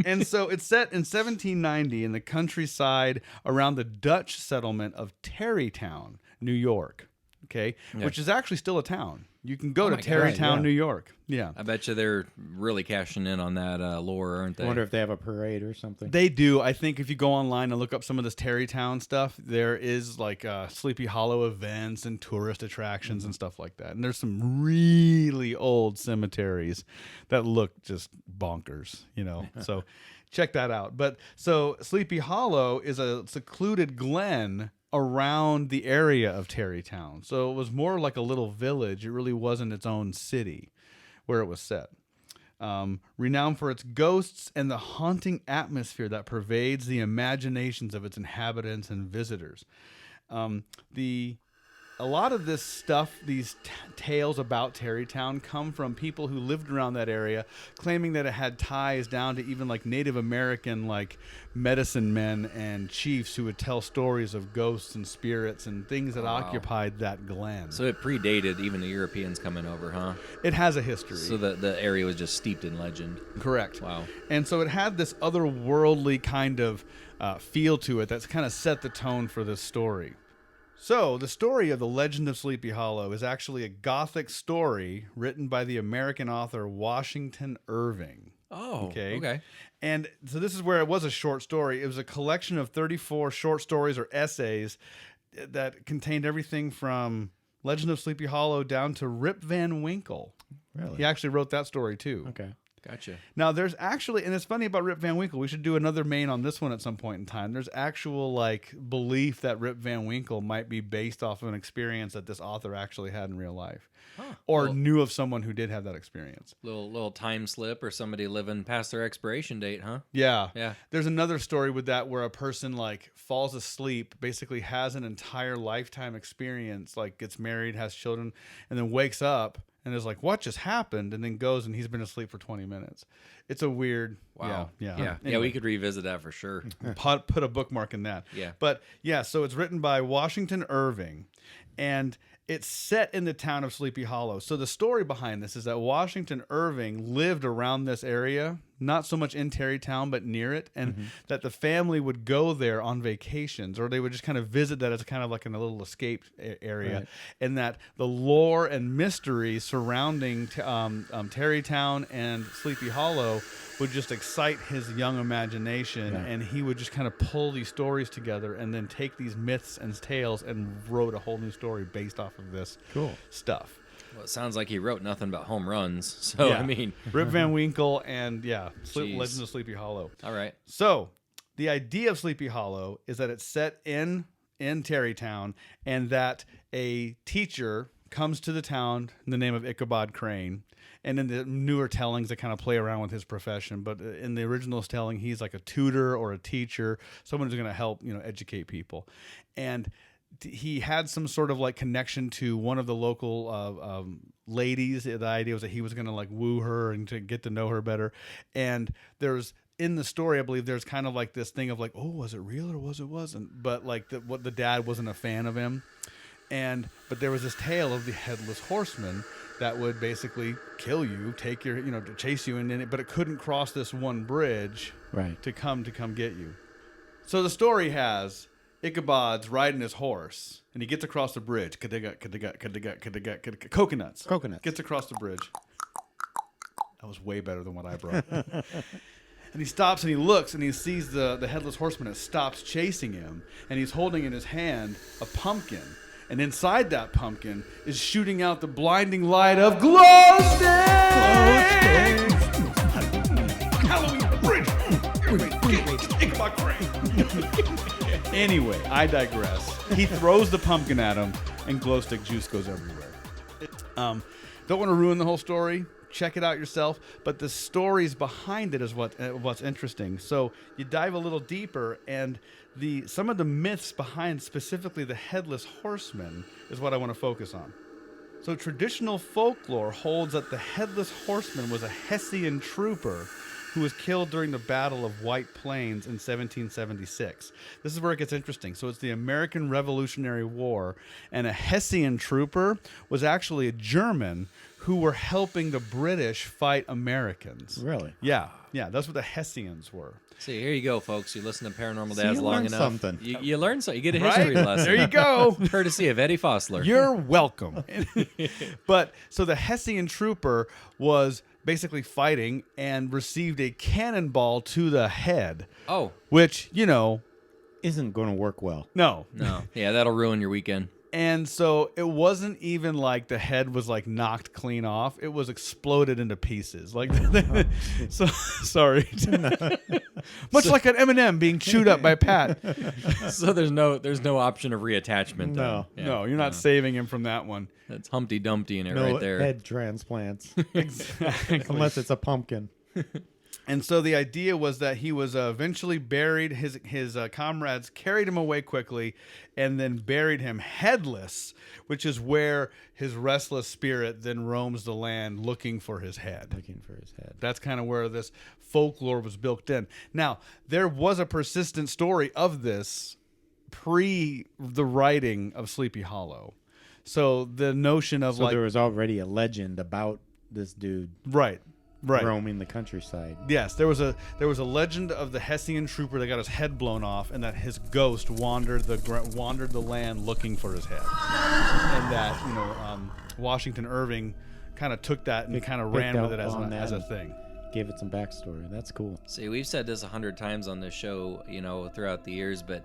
And so it's set in 1790 in the countryside around the Dutch settlement of Tarrytown, New York. Okay, which is actually still a town. You can go to my God. Tarrytown, Yeah. New York. Yeah, I bet you they're really cashing in on that lore, aren't I they? wonder if they have a parade or something. they do. I think if you go online and look up some of this Tarrytown stuff, there is like Sleepy Hollow events and tourist attractions and stuff like that. And there's some really really old cemeteries that look just bonkers, So check that out. But so Sleepy Hollow is a secluded glen around the area of Tarrytown. So it was more like a little village. It really wasn't its own city where it was set. Renowned for its ghosts and the haunting atmosphere that pervades the imaginations of its inhabitants and visitors. A lot of this stuff, these tales about Tarrytown, come from people who lived around that area, claiming that it had ties down to even like Native American like medicine men and chiefs who would tell stories of ghosts and spirits and things that occupied that glen. So it predated even the Europeans coming over, huh? It has a history. So the area was just steeped in legend. Correct. Wow. And so it had this otherworldly kind of feel to it that's kind of set the tone for this story. So, the story of the Legend of Sleepy Hollow is actually a Gothic story written by the American author Washington Irving. Oh, okay. And so this is where it was a short story. It was a collection of 34 short stories or essays that contained everything from Legend of Sleepy Hollow down to Rip Van Winkle. Really? He actually wrote that story, too. Okay. Gotcha. Now, there's actually, and it's funny about Rip Van Winkle, we should do another main on this one at some point in time. There's actual, like, belief that Rip Van Winkle might be based off of an experience that this author actually had in real life. Or knew of someone who did have that experience. Little time slip or somebody living past their expiration date, huh? Yeah. Yeah. There's another story with that where a person, like, falls asleep, basically has an entire lifetime experience, like, gets married, has children, and then wakes up and is like, what just happened? And then goes and he's been asleep for 20 minutes. It's a weird... Wow. Yeah. Yeah, we could revisit that for sure. Put a bookmark in that. Yeah. But, yeah, so it's written by Washington Irving, and it's set in the town of Sleepy Hollow. So the story behind this is that Washington Irving lived around this area, not so much in Tarrytown, but near it, and that the family would go there on vacations, or they would just kind of visit that as kind of like in a little escape area, and that the lore and mystery surrounding Tarrytown and Sleepy Hollow would just excite his young imagination, and he would just kind of pull these stories together and then take these myths and tales and wrote a whole new story based off of this stuff. Well, it sounds like he wrote nothing but home runs. So, I mean... Rip Van Winkle and, Legend of Sleepy Hollow. All right. So, the idea of Sleepy Hollow is that it's set in Tarrytown, and that a teacher comes to the town in the name of Ichabod Crane. And in the newer tellings, they kind of play around with his profession. But in the original telling, he's like a tutor or a teacher, someone who's going to help, educate people. And he had some sort of like connection to one of the local ladies. The idea was that he was going to like woo her and to get to know her better. And there's in the story, I believe there's kind of like this thing of like, oh, was it real or wasn't? But like the dad wasn't a fan of him. But there was this tale of the Headless Horseman that would basically kill you, take your, to chase you, but it couldn't cross this one bridge to come get you. So the story has Ichabod's riding his horse, and he gets across the bridge. Coconuts. Gets across the bridge. That was way better than what I brought. And he stops and he looks and he sees the Headless Horseman that stops chasing him, and he's holding in his hand a pumpkin. And inside that pumpkin is shooting out the blinding light of glow sticks! Halloween bridge! Ichabod Crane! Anyway, I digress. He throws the pumpkin at him, and glow stick juice goes everywhere. Don't want to ruin the whole story. Check it out yourself. But the stories behind it is what's interesting. So you dive a little deeper, and some of the myths behind specifically the Headless Horseman is what I want to focus on. So traditional folklore holds that the Headless Horseman was a Hessian trooper who was killed during the Battle of White Plains in 1776. This is where it gets interesting. So it's the American Revolutionary War, and a Hessian trooper was actually a German who were helping the British fight Americans. Really? Yeah, that's what the Hessians were. See, here you go, folks. You listen to Paranormal Dads long enough. Something. You learn something. You get a history lesson. There you go. Courtesy of Eddie Fossler. You're welcome. But so the Hessian trooper was basically fighting and received a cannonball to the head. Oh. Which, isn't going to work well. No. Yeah, that'll ruin your weekend. And so it wasn't even like the head was like knocked clean off. It was exploded into pieces. Like, so sorry. Much like an M&M being chewed up by Pat. So there's no option of reattachment. No. then. No, you're not saving him from that one. That's Humpty Dumpty in it No right there. head transplants. Exactly. Unless it's a pumpkin. And so the idea was that he was eventually buried. His comrades carried him away quickly and then buried him headless, which is where his restless spirit then roams the land looking for his head. Looking for his head. That's kind of where this folklore was built in. Now, there was a persistent story of this pre the writing of Sleepy Hollow. So the notion of So there was already a legend about this dude right. roaming the countryside. Yes, there was a legend of the Hessian trooper that got his head blown off, and that his ghost wandered the land looking for his head, and that Washington Irving kind of took that and kind of ran with it as a thing. Gave it some backstory. That's cool. See, we've said this 100 times on this show, throughout the years, but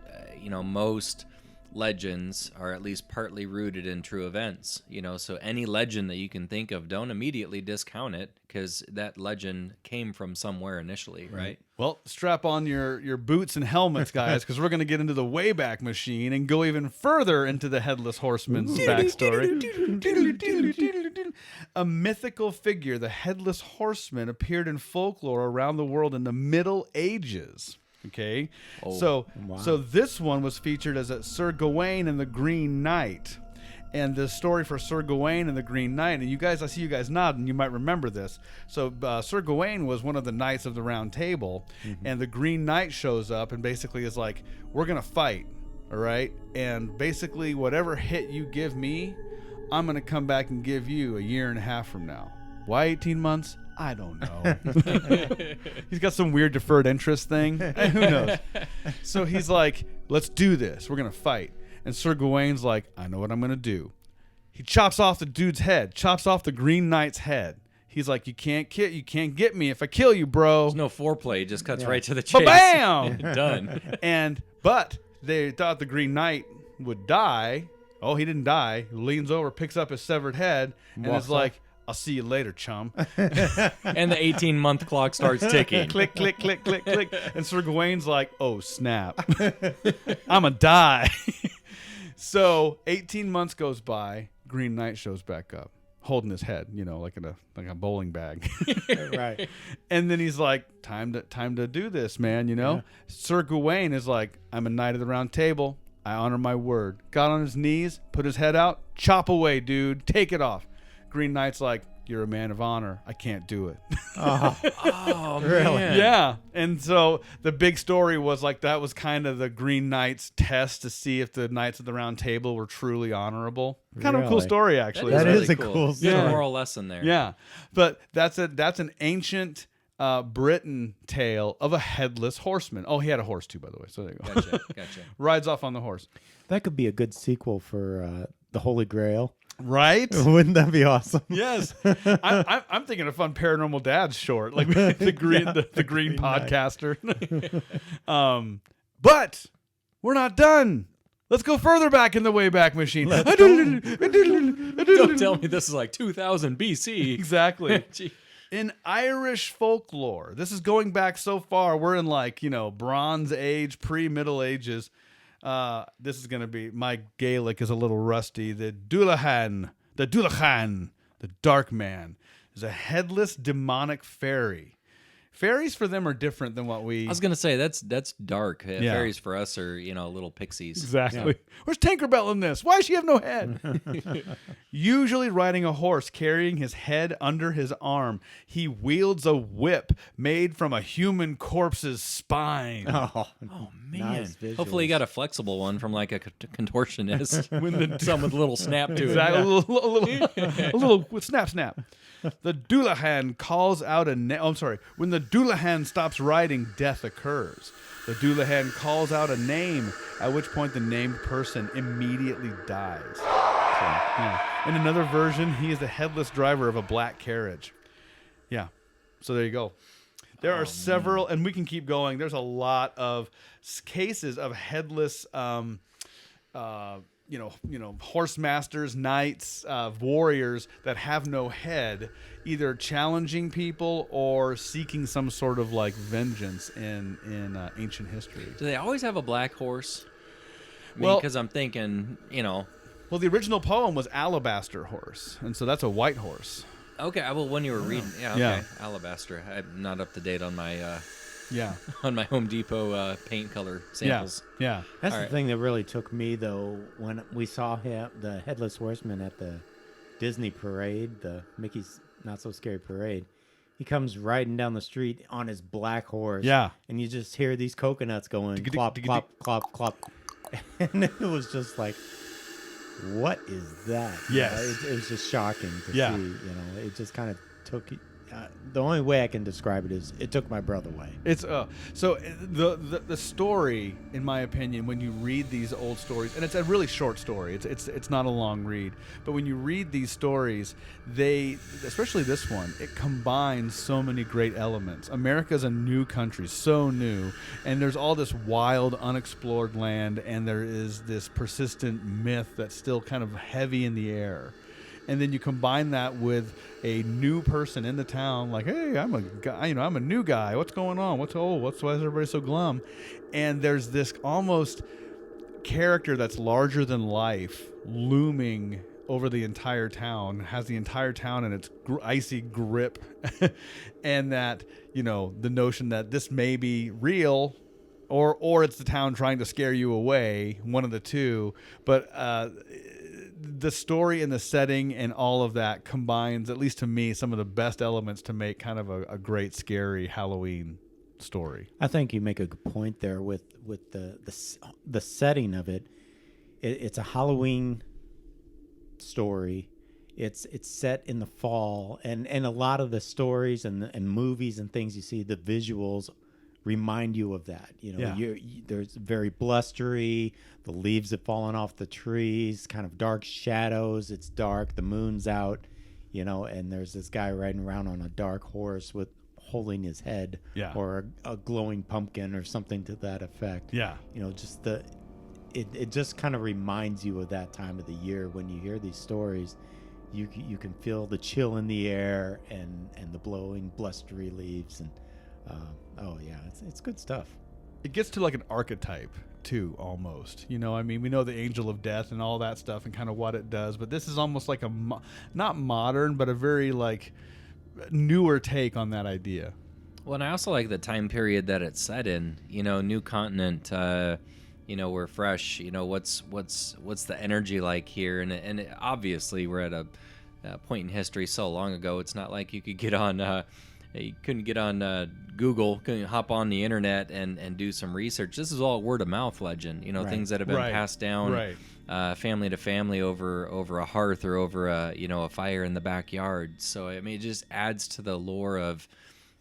most legends are at least partly rooted in true events. So any legend that you can think of, don't immediately discount it, because that legend came from somewhere initially, right? Well, strap on your boots and helmets, guys, because we're going to get into the Wayback Machine and go even further into the Headless Horseman's backstory. A mythical figure, the Headless Horseman, appeared in folklore around the world in the Middle Ages. Okay, so this one was featured as a Sir Gawain and the Green Knight, and the story for Sir Gawain and the Green Knight. And I see you guys nodding. You might remember this. So Sir Gawain was one of the knights of the Round Table, and the Green Knight shows up and basically is like, "We're gonna fight, all right? And basically, whatever hit you give me, I'm gonna come back and give you a year and a half from now. Why 18 months? I don't know." He's got some weird deferred interest thing. Who knows? So he's like, "Let's do this. We're going to fight." And Sir Gawain's like, "I know what I'm going to do." He chops off the dude's head, chops off the Green Knight's head. He's like, you can't get me if I kill you, bro." There's no foreplay. It just cuts right to the chase. Ba-bam! Done. But they thought the Green Knight would die. Oh, he didn't die. He leans over, picks up his severed head, and is like, "I'll see you later, chum." And the 18-month clock starts ticking. Click, click, click, click, click. And Sir Gawain's like, "Oh, snap. I'ma die." So 18 months goes by. Green Knight shows back up, holding his head, like a bowling bag. Right. And then he's like, time to do this, man, Yeah. Sir Gawain is like, "I'm a knight of the Round Table. I honor my word." Got on his knees, put his head out, chop away, dude. Take it off. Green Knight's like, "You're a man of honor. I can't do it." Oh, Really? man. Yeah. And so the big story was like that was kind of the Green Knight's test to see if the Knights of the Round Table were truly honorable. Kind of a cool Really? story, actually. That really is a cool There's a story. moral lesson there. Yeah. But that's an ancient Britain tale of a headless horseman. Oh, he had a horse too, by the way. So there you go. Gotcha. Rides off on the horse. That could be a good sequel for the Holy Grail. Right? Wouldn't that be awesome? Yes, I'm thinking of fun Paranormal Dads short, like the green the green podcaster. But we're not done. Let's go further back in the Wayback Machine. Don't tell me this is like 2000 BC. Exactly. Gee. In Irish folklore, this is going back so far. We're in Bronze Age, pre-Middle Ages. This is going to be, my Gaelic is a little rusty. The Dullahan, the Dark Man, is a headless demonic fairy. Fairies for them are different than what we... I was gonna say that's dark. Yeah. Fairies for us are little pixies. Exactly. Where's Tinkerbell in this? Why does she have no head? Usually riding a horse, carrying his head under his arm, he wields a whip made from a human corpse's spine. Oh man! Nice visuals. Hopefully, you got a flexible one from like a contortionist. Some with a little snap to Exactly. it. A little snap. The Dullahan calls out when the Dullahan stops riding, death occurs. The Dullahan calls out a name, at which point the named person immediately dies. So, yeah. In another version, he is the headless driver of a black carriage. Yeah. So there you go. There are several, and we can keep going. There's a lot of cases of headless horse masters, knights, warriors that have no head, either challenging people or seeking some sort of like vengeance in ancient history. Do they always have a black horse? Well, because I'm thinking, well, the original poem was alabaster horse, and so that's a white horse. Okay, well, when you were reading, okay, Yeah. Alabaster. I'm not up to date on my Yeah, on my Home Depot paint color samples. yeah. That's All the right. thing that really took me, though, when we saw the Headless Horseman at the Disney parade, the Mickey's Not So Scary parade. He comes riding down the street on his black horse. Yeah. And you just hear these coconuts going clop, clop, clop, clop. And it was just like, what is that? Yes. It was just shocking to Yeah. see. It just kind of took. The only way I can describe it is it took my breath away. It's so the story, in my opinion, when you read these old stories, and it's a really short story. It's not a long read, but when you read these stories, especially this one, it combines so many great elements. America's a new country, so new, and there's all this wild, unexplored land, and there is this persistent myth that's still kind of heavy in the air. And then you combine that with a new person in the town, like, hey, I'm a guy, I'm a new guy. What's going on? Why is everybody so glum? And there's this almost character that's larger than life looming over the entire town, has the entire town in its icy grip. And that, the notion that this may be real, or it's the town trying to scare you away, one of the two. But the story and the setting and all of that combines, at least to me, some of the best elements to make kind of a great, scary Halloween story. I think you make a good point there with the setting of it. It's a Halloween story. It's set in the fall, and a lot of the stories and movies and things you see, the visuals remind you of that. There's very blustery. The leaves have fallen off the trees, kind of dark shadows. It's dark. The moon's out, and there's this guy riding around on a dark horse holding his head, or a glowing pumpkin or something to that effect. Yeah. Just it just kind of reminds you of that time of the year when you hear these stories. You can feel the chill in the air and the blowing blustery leaves and. It's good stuff. It gets to like an archetype too, almost. We know the angel of death and all that stuff and kind of what it does, but this is almost like not modern, but a very like newer take on that idea. Well, and I also like the time period that it's set in. New continent. We're fresh. What's the energy like here? And obviously we're at a point in history so long ago. It's not like you could get on. You couldn't get on Google, couldn't hop on the internet and do some research. This is all word of mouth legend, Right. things that have been passed down family to family over a hearth or over a fire in the backyard. So it just adds to the lore of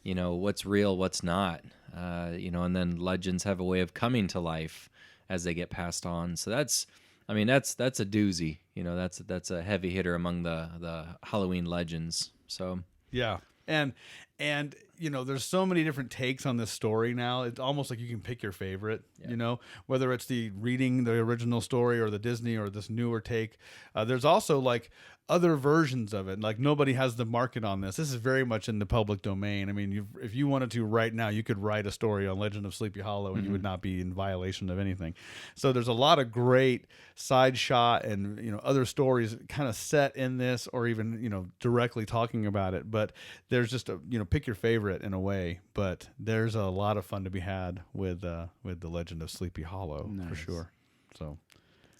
what's real, what's not. And then legends have a way of coming to life as they get passed on. So that's a doozy. That's a heavy hitter among the Halloween legends. So yeah. And there's so many different takes on this story now. It's almost like you can pick your favorite, whether it's reading the original story or the Disney or this newer take. There's also like other versions of it. Like nobody has the market on this. This is very much in the public domain. I mean, if you wanted to right now, you could write a story on Legend of Sleepy Hollow and you would not be in violation of anything. So there's a lot of great side shot and, other stories kind of set in this or even, directly talking about it. But there's just pick your favorite in a way. But there's a lot of fun to be had with the Legend of Sleepy Hollow for sure.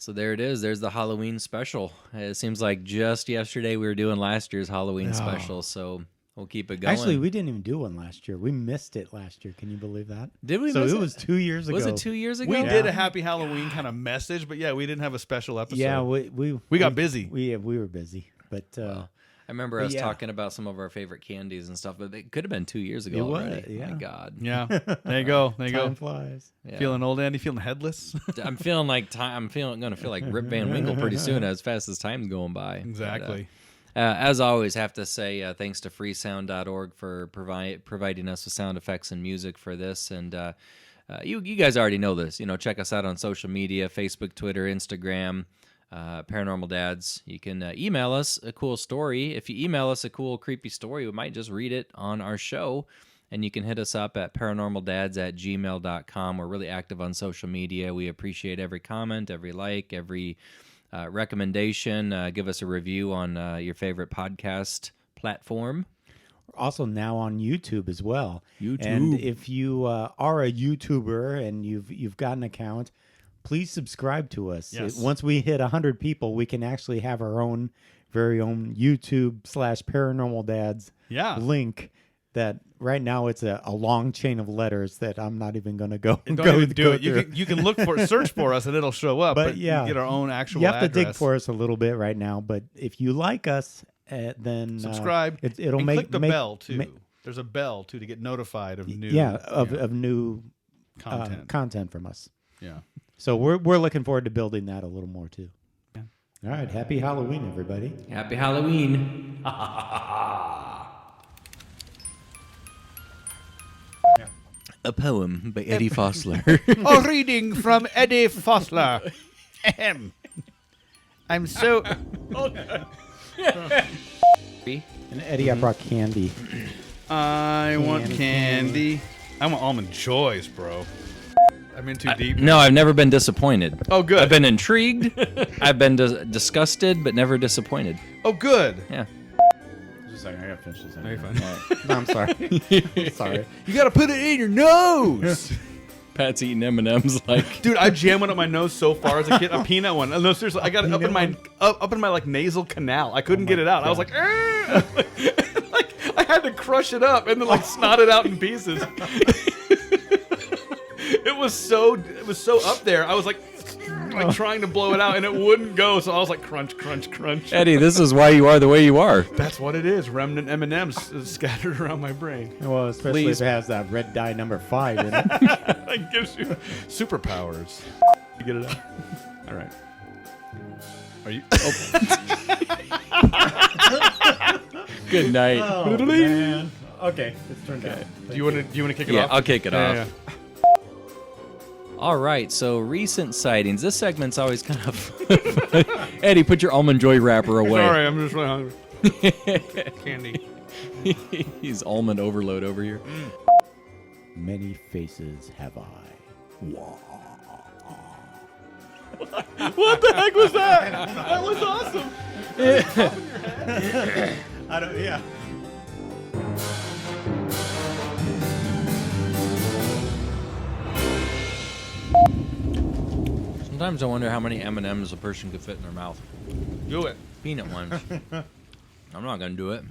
So there it is. There's the Halloween special. It seems like just yesterday we were doing last year's Halloween special, so we'll keep it going. Actually, we didn't even do one last year. We missed it last year. Can you believe that? Did we? So miss it was 2 years ago. Was it 2 years ago? We did a Happy Halloween kind of message, but we didn't have a special episode. Yeah, we got busy. We were busy, but I remember us talking about some of our favorite candies and stuff, but it could have been 2 years ago It was, already. yeah. My God. Yeah. There you go. time flies. Yeah. Feeling old, Andy? Feeling headless? I'm feeling like going to feel like Rip Van Winkle pretty soon as fast as time's going by. Exactly. But, as always, have to say thanks to freesound.org for providing us with sound effects and music for this. And you guys already know this. Check us out on social media, Facebook, Twitter, Instagram. Paranormal Dads. You can email us a cool story. If you email us a cool, creepy story, we might just read it on our show. And you can hit us up at paranormaldads@gmail.com. We're really active on social media. We appreciate every comment, every like, every recommendation. Give us a review on your favorite podcast platform. We're also now on YouTube as well. YouTube. And if you are a YouTuber and you've got an account, please subscribe to us. Yes. Once we hit 100 people, we can actually have our own very own YouTube/Paranormal Dads link. That right now it's a long chain of letters that I'm not even going to go. Don't go even do go it. You can look for search for us and it'll show up. But yeah, you get our own actual. You have address. to dig for us a little bit right now. But if you like us, then subscribe. It'll and make click the bell too. There's a bell too to get notified of new. Of new content from us. Yeah. So we're looking forward to building that a little more too. Yeah. All right. Happy Halloween, everybody. Happy Halloween. A poem by Eddie Fossler. A reading from Eddie Fossler. Ahem. I'm so. And Eddie, I brought candy. I want candy. I want almond joys, bro. I'm in too deep. No, I've never been disappointed. Oh, good. I've been intrigued. I've been disgusted, but never disappointed. Oh, good. Yeah. Just a second, I gotta finish this. No, you're fine. No, I'm sorry. I'm sorry. You gotta put it in your nose. Pat's eating M&M's like. Dude, I jammed one up my nose so far as a kid. A peanut one. No, seriously, I got it up in my like nasal canal. I couldn't get it out. God. I was like, like I had to crush it up and then like snot it out in pieces. It was so up there. I was like trying to blow it out and it wouldn't go. So I was like crunch, crunch, crunch. Eddie, this is why you are the way you are. That's what it is. Remnant M&Ms scattered around my brain. Well, especially if it has that red dye number 5 in it. That gives you superpowers. You get it out. All right. Are you? Oh. Good night. Oh, man. Okay, it's turned out. Do you want to kick it Yeah, off? I'll kick it off. Yeah. All right, so recent sightings. This segment's always kind of Eddie, put your almond joy wrapper away. Sorry, I'm just really hungry. Candy. He's almond overload over here. Many faces have I. What the heck was that? That was awesome. I don't. Yeah. Sometimes I wonder how many M&Ms a person could fit in their mouth. Do it. Peanut ones. I'm not gonna do it.